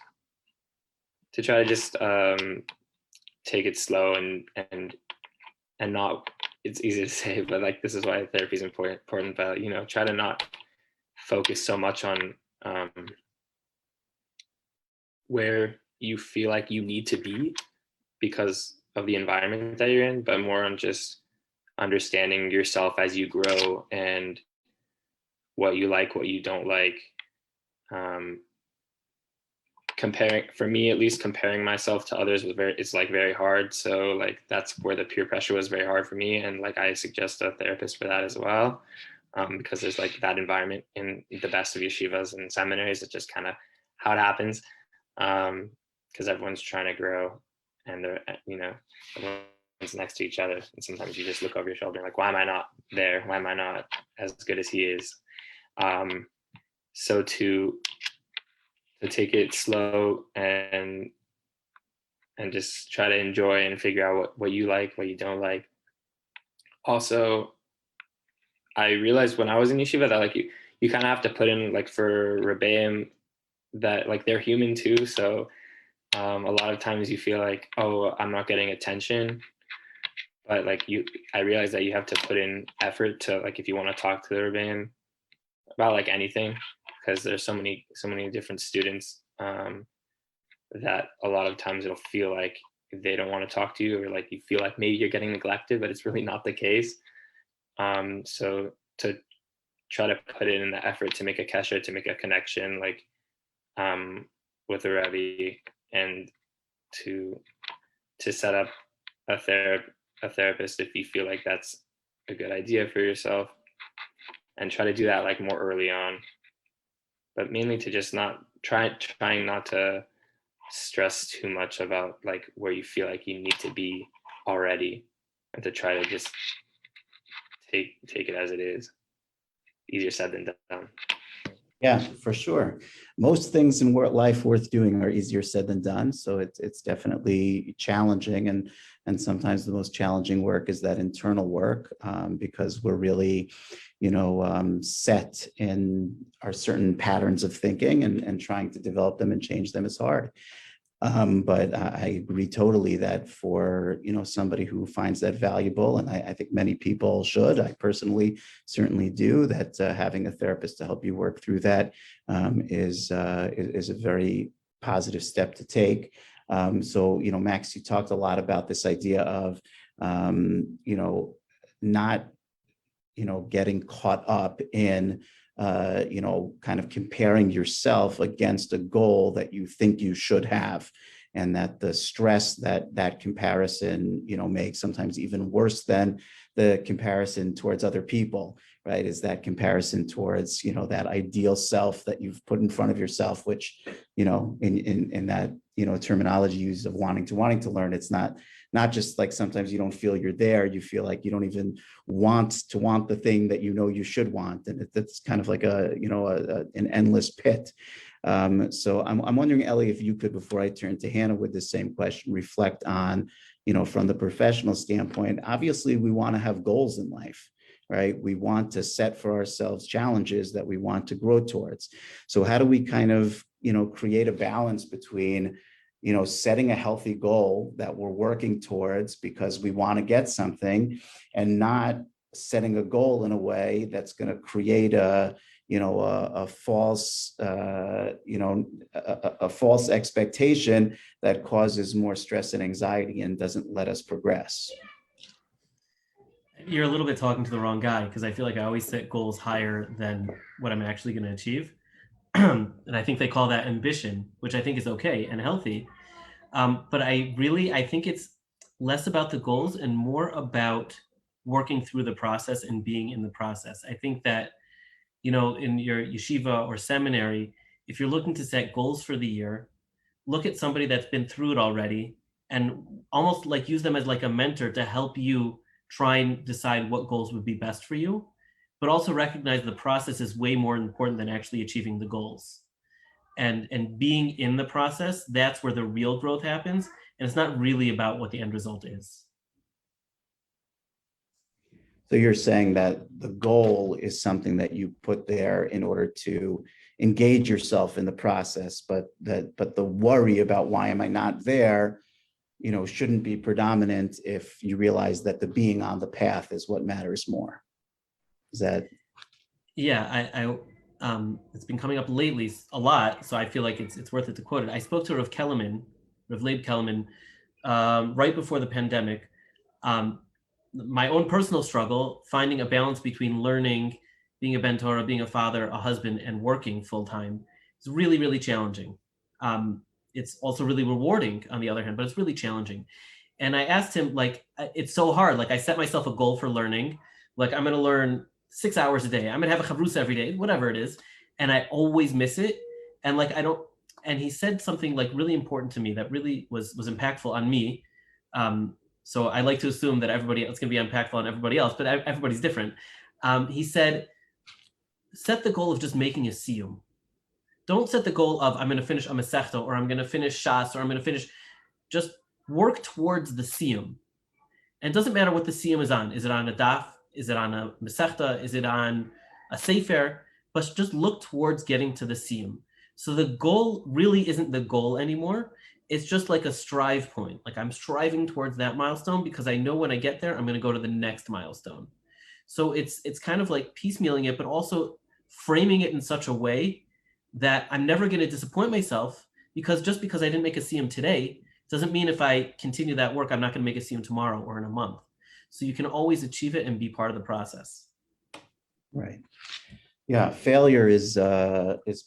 Speaker 4: take it slow and not, it's easy to say, but like, this is why therapy is important, but try to not focus so much on where you feel like you need to be because of the environment that you're in, but more on just understanding yourself as you grow and what you like, what you don't like. For me at least, comparing myself to others it's like very hard. So like that's where the peer pressure was very hard for me, and like I suggest a therapist for that as well, because there's like that environment in the best of yeshivas and seminaries. It's just kind of how it happens, because everyone's trying to grow, and they're everyone's next to each other, and sometimes you just look over your shoulder and like, why am I not there? Why am I not as good as he is? So to take it slow and just try to enjoy and figure out what you like, what you don't like. Also, I realized when I was in yeshiva that like you kind of have to put in, like for Rebbeim, that like they're human too. So a lot of times you feel like, oh, I'm not getting attention, but like I realized that you have to put in effort to, like, if you want to talk to the Rebbeim about like anything, because there's so many different students that a lot of times it'll feel like they don't want to talk to you, or like you feel like maybe you're getting neglected, but it's really not the case. So to try to put it in the effort to make a kesher, to make a connection, like with the Rebbe, and to set up a therapist if you feel like that's a good idea for yourself, and try to do that like more early on. But mainly to just not trying not to stress too much about like where you feel like you need to be already, and to try to just take it as it is. Easier said than done.
Speaker 1: Yeah, for sure. Most things in life worth doing are easier said than done. So it's definitely challenging, and sometimes the most challenging work is that internal work, because we're really, set in our certain patterns of thinking, and trying to develop them and change them is hard. But I agree totally that for, somebody who finds that valuable, and I think many people should, I personally certainly do, that having a therapist to help you work through that is a very positive step to take. So, Max, you talked a lot about this idea of, not, getting caught up in, kind of comparing yourself against a goal that you think you should have. And that the stress that comparison, makes, sometimes even worse than the comparison towards other people, right? Is that comparison towards, that ideal self that you've put in front of yourself, which, in that, terminology used of wanting to learn, it's not just like sometimes you don't feel you're there, you feel like you don't even want the thing that you should want. And it's kind of like an endless pit. So I'm wondering, Ellie, if you could, before I turn to Hannah with the same question, reflect on, from the professional standpoint. Obviously, we want to have goals in life, right? We want to set for ourselves challenges that we want to grow towards. So how do we kind of, create a balance between, setting a healthy goal that we're working towards because we want to get something, and not setting a goal in a way that's going to create a false, a false expectation that causes more stress and anxiety and doesn't let us progress.
Speaker 2: You're a little bit talking to the wrong guy, because I feel like I always set goals higher than what I'm actually going to achieve. And I think they call that ambition, which I think is okay and healthy. But I think it's less about the goals and more about working through the process and being in the process. I think that, in your yeshiva or seminary, if you're looking to set goals for the year, look at somebody that's been through it already and almost like use them as like a mentor to help you try and decide what goals would be best for you, but also recognize the process is way more important than actually achieving the goals. And being in the process, that's where the real growth happens. And it's not really about what the end result is.
Speaker 1: So you're saying that the goal is something that you put there in order to engage yourself in the process, but the worry about why am I not there, shouldn't be predominant if you realize that the being on the path is what matters more. Is that?
Speaker 2: Yeah, it's been coming up lately a lot, so I feel like it's worth it to quote it. I spoke to Rav Leib Kellerman, right before the pandemic. My own personal struggle, finding a balance between learning, being a ben Torah, being a father, a husband, and working full time is really, really challenging. It's also really rewarding on the other hand, but it's really challenging. And I asked him, like, it's so hard. Like, I set myself a goal for learning. Like, I'm going to learn 6 hours a day. I'm going to have a chavrusa every day, whatever it is. And I always miss it. And like, and he said something like really important to me that really was impactful on me. So I like to assume that everybody else can be impactful on everybody else, but everybody's different. He said, set the goal of just making a siyum. Don't set the goal of I'm going to finish a mesechta, or I'm going to finish shas, or I'm going to finish. Just work towards the siyum. And it doesn't matter what the siyum is on. Is it on a daf? Is it on a mesechta? Is it on a sefer? But just look towards getting to the siyum. So the goal really isn't the goal anymore. It's just like a strive point. Like, I'm striving towards that milestone because I know when I get there, I'm going to go to the next milestone. So it's kind of like piecemealing it, but also framing it in such a way that I'm never going to disappoint myself, because just because I didn't make a siyum today doesn't mean if I continue that work, I'm not going to make a siyum tomorrow or in a month. So you can always achieve it and be part of the process.
Speaker 1: Right. Yeah, failure is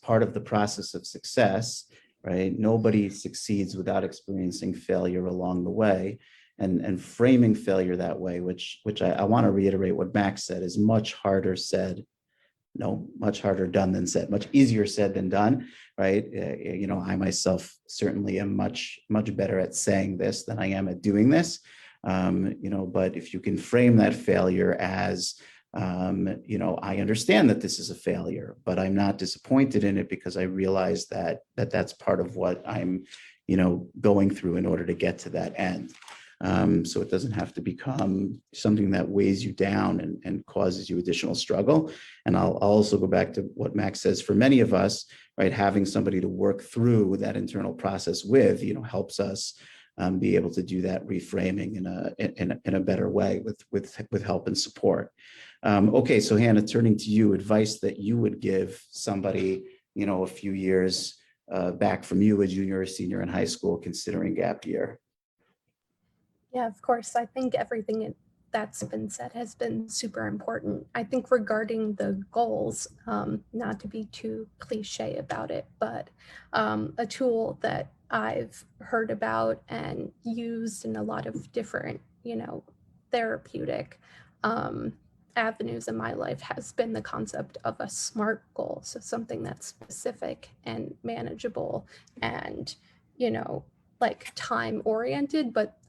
Speaker 1: part of the process of success, right? Nobody succeeds without experiencing failure along the way, and framing failure that way, which I want to reiterate what Max said, is much harder said. No, much harder done than said. Much easier said than done, right? I myself certainly am much better at saying this than I am at doing this. But if you can frame that failure as, I understand that this is a failure, but I'm not disappointed in it because I realize that that's part of what I'm, going through in order to get to that end. So it doesn't have to become something that weighs you down and causes you additional struggle. And I'll also go back to what Max says. For many of us, right, having somebody to work through that internal process with, helps us be able to do that reframing in a better way with help and support. Okay, so Hannah, turning to you, advice that you would give somebody, a few years back from you, a junior or senior in high school, considering gap year.
Speaker 3: Yeah, of course. I think everything that's been said has been super important. I think regarding the goals, not to be too cliche about it, but a tool that I've heard about and used in a lot of different, therapeutic avenues in my life has been the concept of a SMART goal. So something that's specific and manageable and, like time oriented, but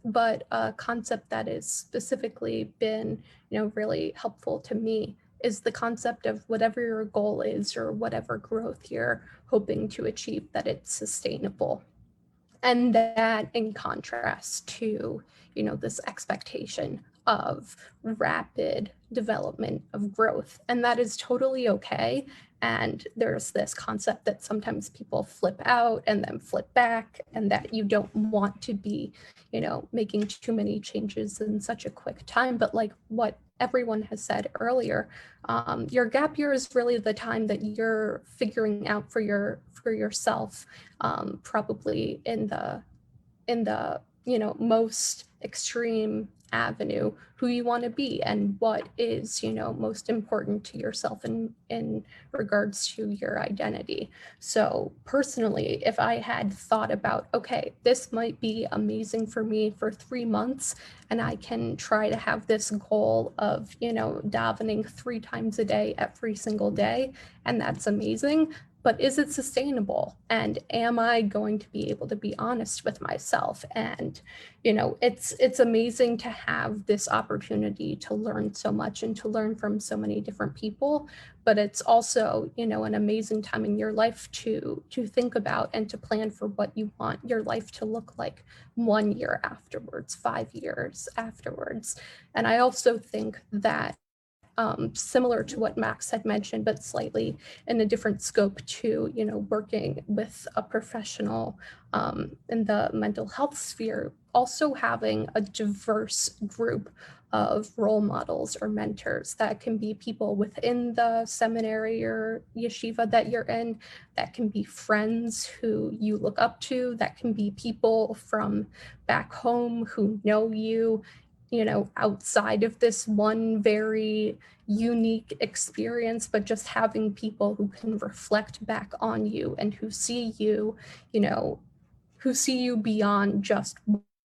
Speaker 3: a concept that has specifically been, really helpful to me is the concept of whatever your goal is or whatever growth you're hoping to achieve, that it's sustainable. And that in contrast to, this expectation of rapid development of growth. And that is totally okay. And there's this concept that sometimes people flip out and then flip back, and that you don't want to be, making too many changes in such a quick time. But like what everyone has said earlier, your gap year is really the time that you're figuring out for yourself, probably in the most extreme avenue, who you want to be and what is, most important to yourself in regards to your identity. So personally, if I had thought about, okay, this might be amazing for me for 3 months, and I can try to have this goal of, davening 3 times a day every single day, and that's amazing. But is it sustainable? And am I going to be able to be honest with myself? And, it's amazing to have this opportunity to learn so much and to learn from so many different people. But it's also, an amazing time in your life to think about and to plan for what you want your life to look like 1 year afterwards, 5 years afterwards. And I also think that similar to what Max had mentioned, but slightly in a different scope to, working with a professional in the mental health sphere, also having a diverse group of role models or mentors. That can be people within the seminary or yeshiva that you're in, that can be friends who you look up to, that can be people from back home who know you, outside of this one very unique experience, but just having people who can reflect back on you and who see you, beyond just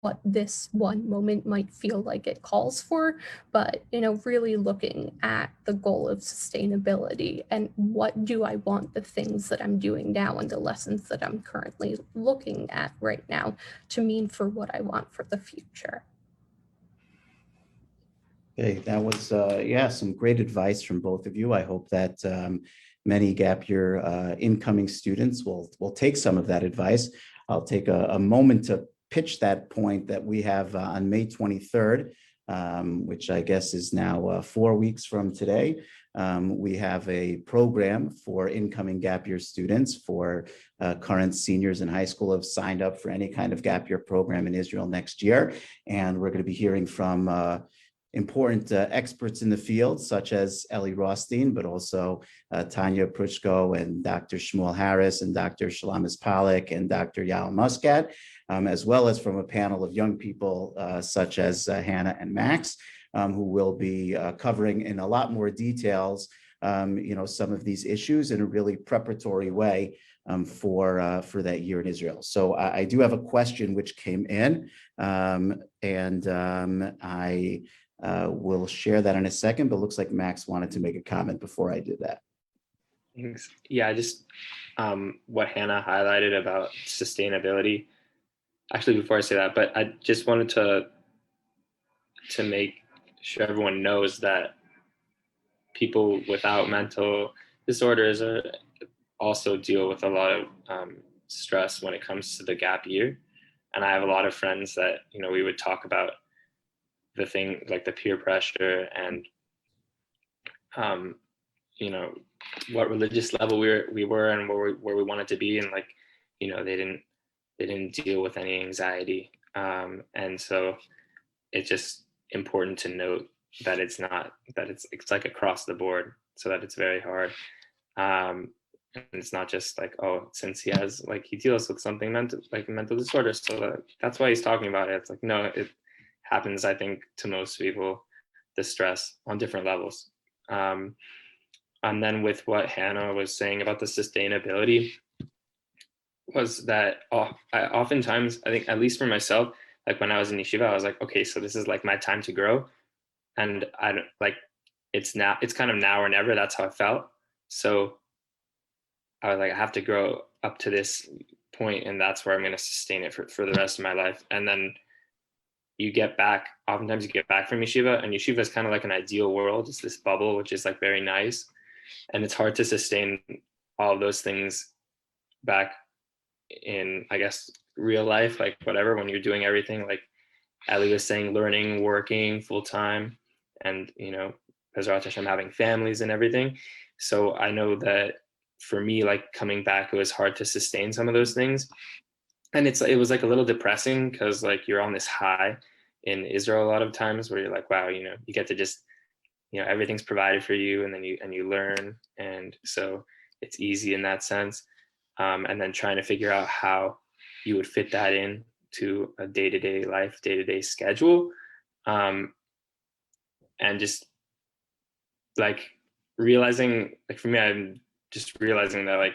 Speaker 3: what this one moment might feel like it calls for, but, really looking at the goal of sustainability and what do I want the things that I'm doing now and the lessons that I'm currently looking at right now to mean for what I want for the future.
Speaker 1: Okay, that was, some great advice from both of you. I hope that many gap year incoming students will take some of that advice. I'll take a moment to pitch that point that we have on May 23rd, which I guess is now 4 weeks from today. We have a program for incoming gap year students. For current seniors in high school have signed up for any kind of gap year program in Israel next year. And we're going to be hearing from important experts in the field, such as Ellie Rothstein, but also Tanya Pruchko and Dr. Shmuel Harris and Dr. Shalamis Pollack and Dr. Yael Muscat, as well as from a panel of young people such as Hannah and Max, who will be covering in a lot more details, some of these issues in a really preparatory way for that year in Israel. So I do have a question which came in, and I we'll share that in a second, but looks like Max wanted to make a comment before I did that.
Speaker 4: Thanks. Yeah, just what Hannah highlighted about sustainability. Actually, before I say that, but I just wanted to make sure everyone knows that people without mental disorders also deal with a lot of stress when it comes to the gap year. And I have a lot of friends that, we would talk about the thing, like the peer pressure and, what religious level we were and where we wanted to be. And like, they didn't deal with any anxiety. And so it's just important to note that it's not, that it's like across the board, so that it's very hard. And it's not just like, oh, since he deals with something mental disorder, so that's why he's talking about it. It's like, no, it happens, I think, to most people, the stress on different levels. And then with what Hannah was saying about the sustainability, was that oftentimes, I think, at least for myself, like when I was in yeshiva, I was like, okay, so this is like my time to grow. And I don't like, it's kind of now or never. That's how I felt. So I was like, I have to grow up to this point, and that's where I'm going to sustain it for the rest of my life. And then oftentimes you get back from yeshiva, and yeshiva is kind of like an ideal world. It's this bubble, which is like very nice. And it's hard to sustain all of those things back in, I guess, real life, like whatever, when you're doing everything, like Ellie was saying, learning, working full time, and, Bezrat Hashem, having families and everything. So I know that for me, like coming back, it was hard to sustain some of those things. And it was like a little depressing, because like you're on this high in Israel a lot of times where you're like, wow, you get to just, everything's provided for you, and then you learn. And so it's easy in that sense. And then trying to figure out how you would fit that in to a day-to-day life, day-to-day schedule. And just like realizing, like for me, I'm just realizing that like,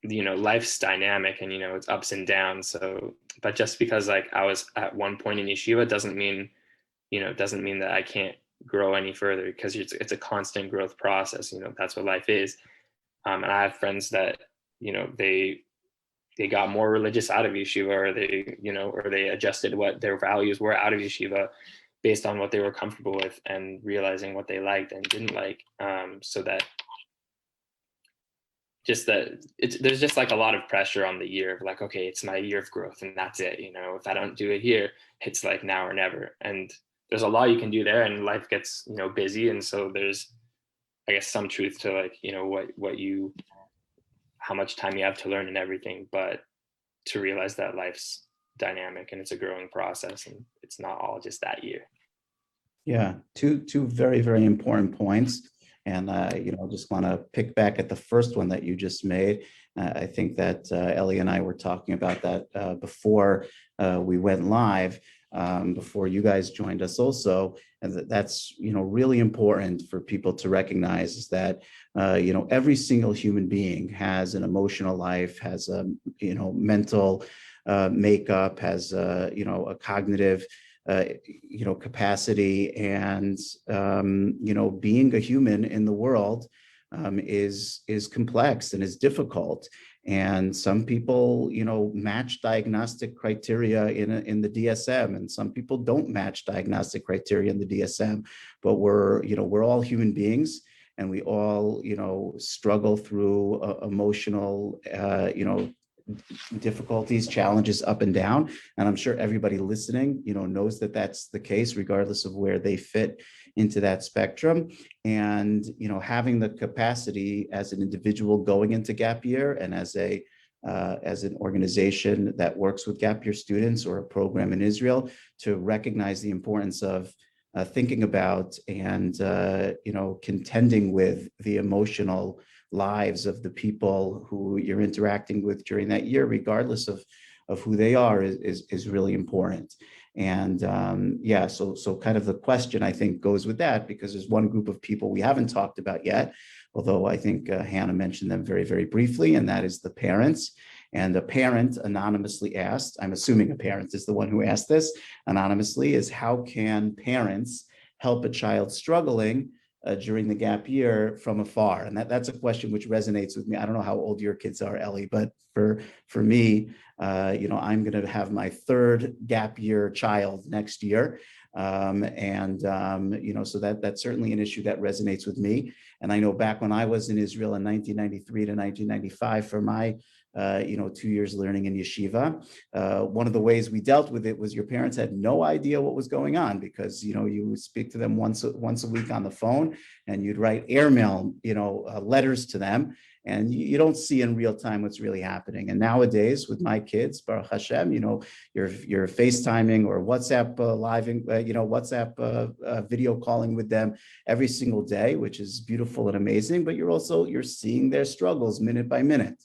Speaker 4: life's dynamic, and, it's ups and downs. So, but just because like I was at one point in yeshiva doesn't mean that I can't grow any further, because it's a constant growth process. That's what life is. And I have friends that, they got more religious out of yeshiva, or they adjusted what their values were out of yeshiva based on what they were comfortable with, and realizing what they liked and didn't like. So that there's just like a lot of pressure on the year of like, okay, it's my year of growth and that's it. If I don't do it here, it's like now or never. And there's a lot you can do there, and life gets, busy. And so there's, I guess, some truth to like, how much time you have to learn and everything, but to realize that life's dynamic and it's a growing process, and it's not all just that year.
Speaker 1: Yeah, two very, very important points. And, just want to pick back at the first one that you just made. I think that Ellie and I were talking about that before we went live, before you guys joined us also. And that's, really important for people to recognize, is that, every single human being has an emotional life, has a, mental makeup, has, a cognitive capacity, and being a human in the world is complex and is difficult. And some people match diagnostic criteria in the DSM, and some people don't match diagnostic criteria in the DSM. But we're all human beings, and we all struggle through emotional difficulties, challenges up and down. And I'm sure everybody listening, knows that that's the case, regardless of where they fit into that spectrum. And, having the capacity as an individual going into gap year, and as an organization that works with gap year students, or a program in Israel, to recognize the importance of thinking about and, contending with the emotional lives of the people who you're interacting with during that year, regardless of who they are, is really important. And so kind of the question, I think, goes with that, because there's one group of people we haven't talked about yet, although I think Hannah mentioned them very, very briefly, and that is the parents. And a parent anonymously asked, I'm assuming a parent is the one who asked this anonymously, is how can parents help a child struggling during the gap year from afar? And that's a question which resonates with me. I don't know how old your kids are, Ellie, but for me, I'm going to have my third gap year child next year. So that's certainly an issue that resonates with me. And I know back when I was in Israel in 1993 to 1995 for my 2 years learning in yeshiva. One of the ways we dealt with it was your parents had no idea what was going on because, you would speak to them once a week on the phone and you'd write airmail, letters to them. And you don't see in real time what's really happening. And nowadays with my kids, Baruch Hashem, you're FaceTiming or WhatsApp WhatsApp video calling with them every single day, which is beautiful and amazing. But you're seeing their struggles minute by minute,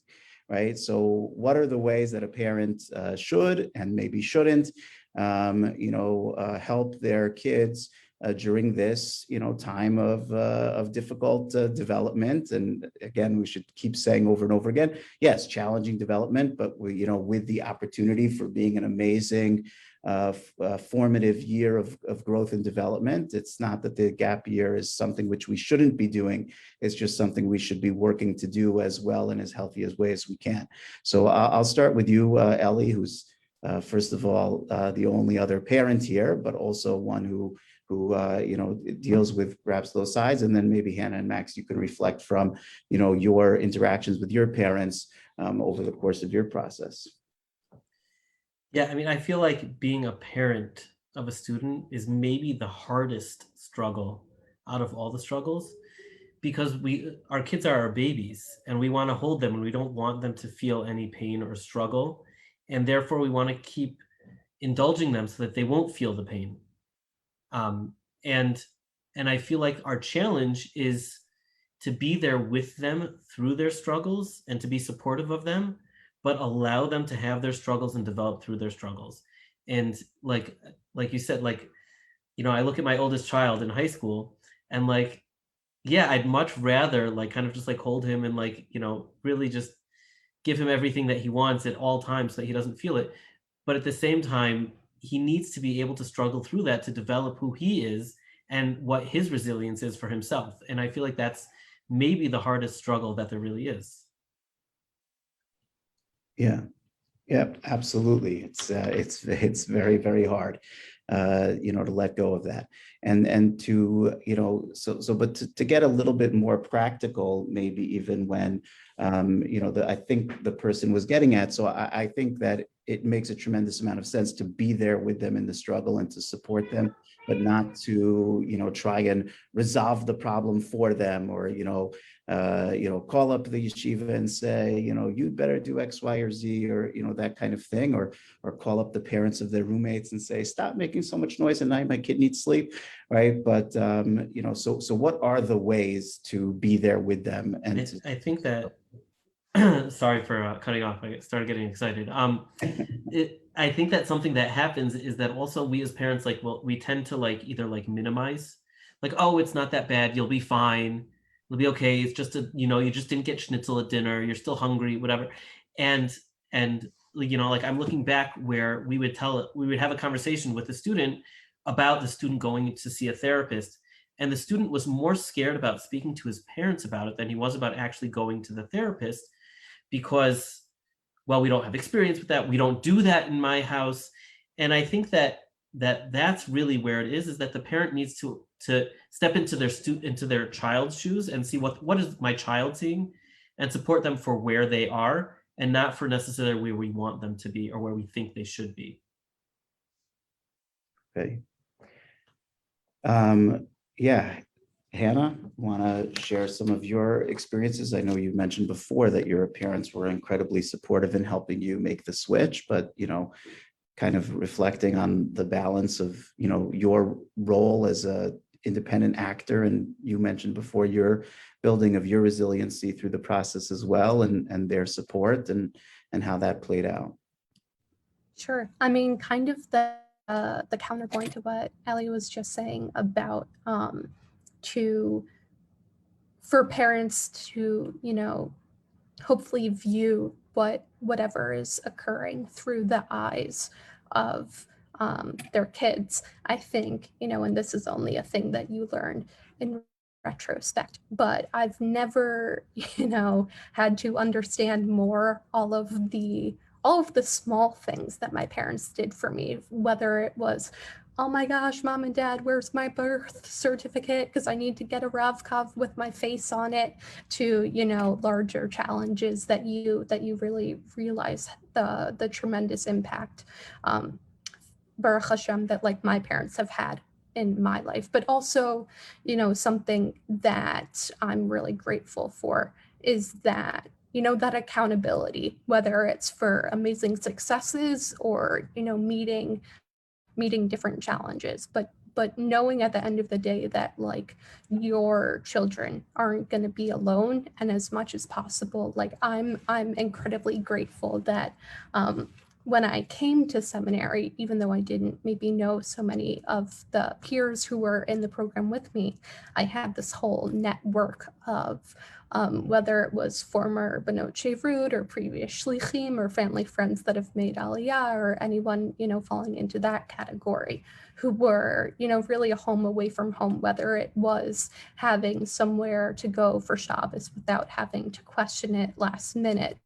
Speaker 1: right? So what are the ways that a parent should and maybe shouldn't, help their kids during this, time of difficult development? And again, we should keep saying over and over again, yes, challenging development, but with the opportunity for being an amazing formative year of growth and development. It's not that the gap year is something which we shouldn't be doing. It's just something we should be working to do as well in as healthy as way as we can. So I'll start with you, Ellie, who's first of all the only other parent here, but also one who deals with perhaps those sides. And then maybe Hannah and Max, you can reflect from, your interactions with your parents over the course of your process.
Speaker 2: Yeah, I mean, I feel like being a parent of a student is maybe the hardest struggle out of all the struggles, because our kids are our babies and we want to hold them and we don't want them to feel any pain or struggle. And therefore we want to keep indulging them so that they won't feel the pain. And I feel like our challenge is to be there with them through their struggles and to be supportive of them, but allow them to have their struggles and develop through their struggles. And like you said, I look at my oldest child in high school and I'd much rather kind of just hold him and really just give him everything that he wants at all times so that he doesn't feel it. But at the same time, he needs to be able to struggle through that to develop who he is and what his resilience is for himself. And I feel like that's maybe the hardest struggle that there really is.
Speaker 1: Yeah, absolutely. It's very, very hard, to let go of that, and to, but to get a little bit more practical, maybe even when, I think the person was getting at. So I think that it makes a tremendous amount of sense to be there with them in the struggle and to support them, but not to, try and resolve the problem for them, or, call up the yeshiva and say, you'd better do X, Y, or Z, or, that kind of thing, or call up the parents of their roommates and say, stop making so much noise at night, my kid needs sleep, right? But, so what are the ways to be there with them? And
Speaker 2: I think that, sorry for cutting off, I started getting excited. I think that something that happens is that also we as parents, we tend to either minimize, oh, it's not that bad, you'll be fine, it'll be okay, it's just you just didn't get schnitzel at dinner, you're still hungry, whatever. And I'm looking back where we would have a conversation with the student about the student going to see a therapist, and the student was more scared about speaking to his parents about it than he was about actually going to the therapist, because, well, we don't have experience with that, we don't do that in my house. And I think that's really where it is that the parent needs to step into their child's shoes and see what is my child seeing, and support them for where they are and not for necessarily where we want them to be or where we think they should be.
Speaker 1: Okay. Yeah. Hannah, want to share some of your experiences? I know you mentioned before that your parents were incredibly supportive in helping you make the switch, but, kind of reflecting on the balance of, your role as a independent actor. And you mentioned before your building of your resiliency through the process as well, and their support and how that played out.
Speaker 3: Sure. I mean, kind of the counterpoint to what Ellie was just saying about for parents to, hopefully view whatever is occurring through the eyes of their kids. I think, and this is only a thing that you learn in retrospect, but I've never, had to understand more all of the small things that my parents did for me, whether it was oh my gosh, mom and dad, where's my birth certificate? Because I need to get a Ravkov with my face on it, to, you know, larger challenges that you really realize the tremendous impact, Baruch Hashem, that like my parents have had in my life. But also, you know, something that I'm really grateful for is that, you know, that accountability, whether it's for amazing successes or, you know, meeting different challenges, but knowing at the end of the day that like your children aren't going to be alone. And as much as possible, like I'm incredibly grateful that when I came to seminary, even though I didn't maybe know so many of the peers who were in the program with me, I had this whole network of whether it was former Banot Shevrut or previous Shlichim or family friends that have made Aliyah, or anyone, you know, falling into that category, who were, you know, really a home away from home, whether it was having somewhere to go for Shabbos without having to question it last minute,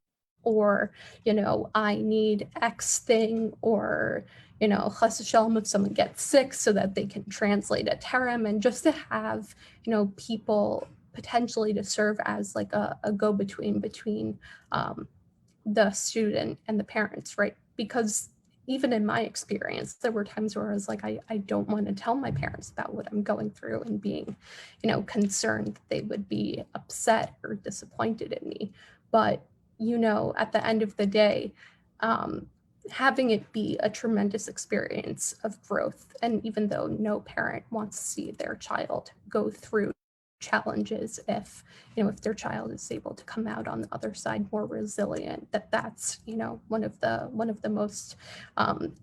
Speaker 3: or, you know, I need X thing, or, you know, chas v'shalom if someone gets sick so that they can translate a terem, and just to have, you know, people potentially to serve as like a go-between between the student and the parents, right? Because even in my experience, there were times where I was like, I don't want to tell my parents about what I'm going through, and being, you know, concerned that they would be upset or disappointed in me. But, you know, at the end of the day, having it be a tremendous experience of growth. And even though no parent wants to see their child go through challenges, if, you know, if their child is able to come out on the other side more resilient, that's, you know, one of the most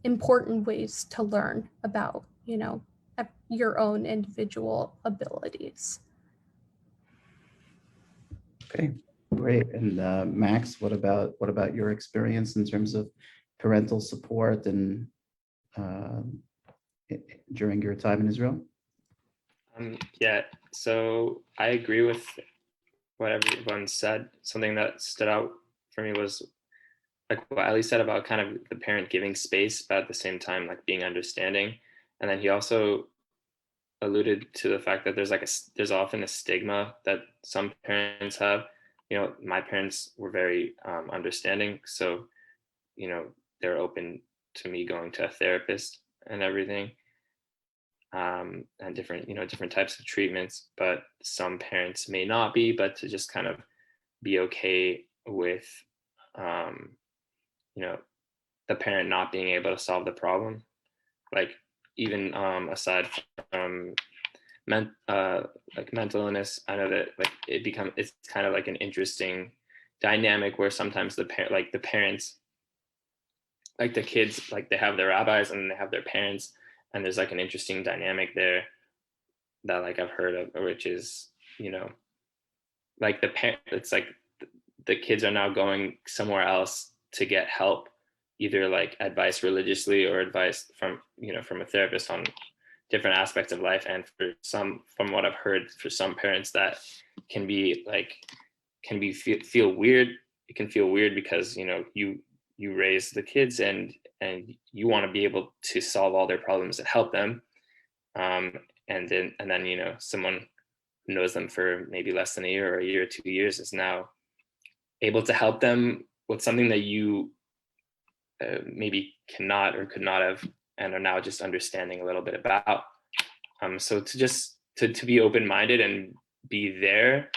Speaker 3: important ways to learn about, you know, your own individual abilities.
Speaker 1: Okay, great. And Max, what about your experience in terms of parental support and during your time in Israel?
Speaker 4: Yeah, so I agree with what everyone said. Something that stood out for me was like what Ellie said about kind of the parent giving space, but at the same time like being understanding. And then he also alluded to the fact that there's often a stigma that some parents have. You know, my parents were very understanding, so, you know, they're open to me going to a therapist and everything. And different types of treatments, but some parents may not be, but to just kind of be okay with, you know, the parent not being able to solve the problem. Like even aside from like mental illness, I know that like it's kind of like an interesting dynamic where sometimes the parents, like the kids, like they have their rabbis and they have their parents. And there's like an interesting dynamic there that like I've heard of, which is, you know, like it's like the kids are now going somewhere else to get help, either like advice religiously or advice from, you know, from a therapist on different aspects of life. And from what I've heard, for some parents that can feel weird. It can feel weird because, you know, you raise the kids and you want to be able to solve all their problems and help them. And then, you know, someone who knows them for maybe less than a year or 2 years is now able to help them with something that you maybe cannot or could not have, and are now just understanding a little bit about. So to be open-minded and be there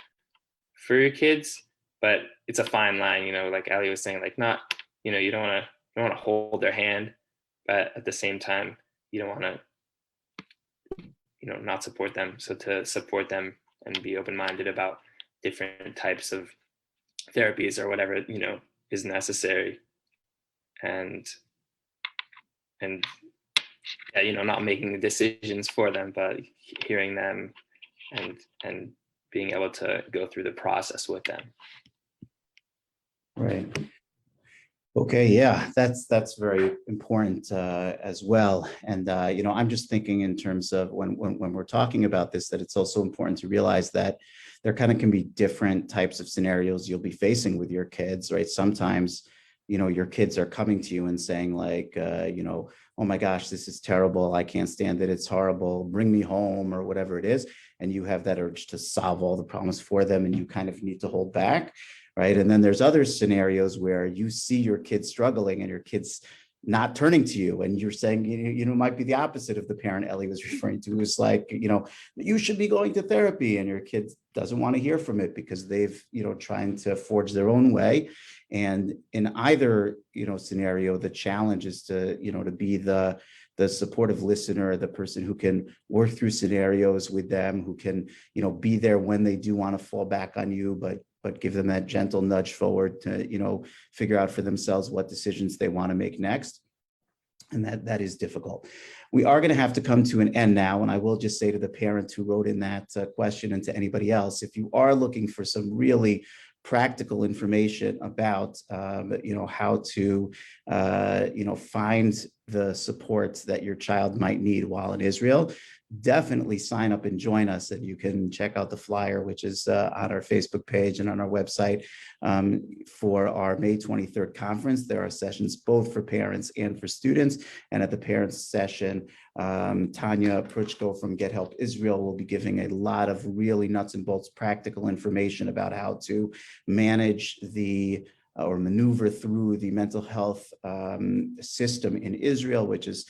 Speaker 4: for your kids, but it's a fine line, you know, like Ali was saying, like not, you know, you don't want to hold their hand, but at the same time, you don't want to, you know, not support them. So to support them and be open-minded about different types of therapies or whatever, you know, is necessary. And yeah, you know, not making the decisions for them, but hearing them and being able to go through the process with them.
Speaker 1: Right. Okay, yeah, that's very important as well. And you know, I'm just thinking in terms of when we're talking about this, that it's also important to realize that there kind of can be different types of scenarios you'll be facing with your kids, right? Sometimes, your kids are coming to you and saying like, oh my gosh, this is terrible. I can't stand it. It's horrible. Bring me home or whatever it is. And you have that urge to solve all the problems for them and you kind of need to hold back, right? And then there's other scenarios where you see your kids struggling and your kids not turning to you and you're saying, might be the opposite of the parent Ellie was referring to, who's like, you should be going to therapy, and your kid doesn't want to hear from it because they've, trying to forge their own way. And in either, scenario, the challenge is to, to be the supportive listener, the person who can work through scenarios with them, who can, be there when they do want to fall back on you, but give them that gentle nudge forward to, figure out for themselves what decisions they want to make next. And that is difficult. We are going to have to come to an end now. And I will just say to the parents who wrote in that question and to anybody else, if you are looking for some really practical information about, how to, find the support that your child might need while in Israel, definitely sign up and join us. And you can check out the flyer, which is on our Facebook page and on our website for our May 23rd conference. There are sessions both for parents and for students. And at the parents session, Tanya Pritchko from Get Help Israel will be giving a lot of really nuts and bolts practical information about how to manage or maneuver through the mental health system in Israel, which is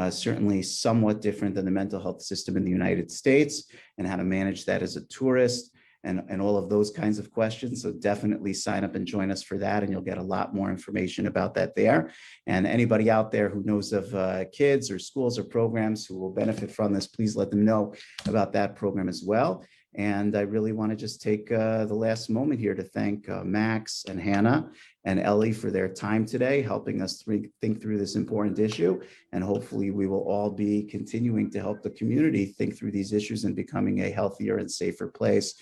Speaker 1: certainly somewhat different than the mental health system in the United States, and how to manage that as a tourist and all of those kinds of questions. So definitely sign up and join us for that, and you'll get a lot more information about that there. And anybody out there who knows of kids or schools or programs who will benefit from this, please let them know about that program as well. And I really want to just take the last moment here to thank Max and Hannah and Ellie for their time today, helping us think through this important issue. And hopefully we will all be continuing to help the community think through these issues and becoming a healthier and safer place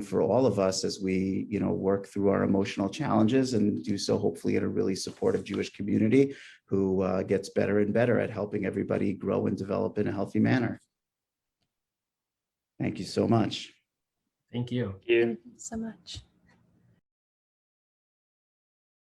Speaker 1: for all of us as we, work through our emotional challenges, and do so hopefully in a really supportive Jewish community who gets better and better at helping everybody grow and develop in a healthy manner. Thank you so much.
Speaker 2: Thank you.
Speaker 4: Thank you.
Speaker 3: Thank you so much.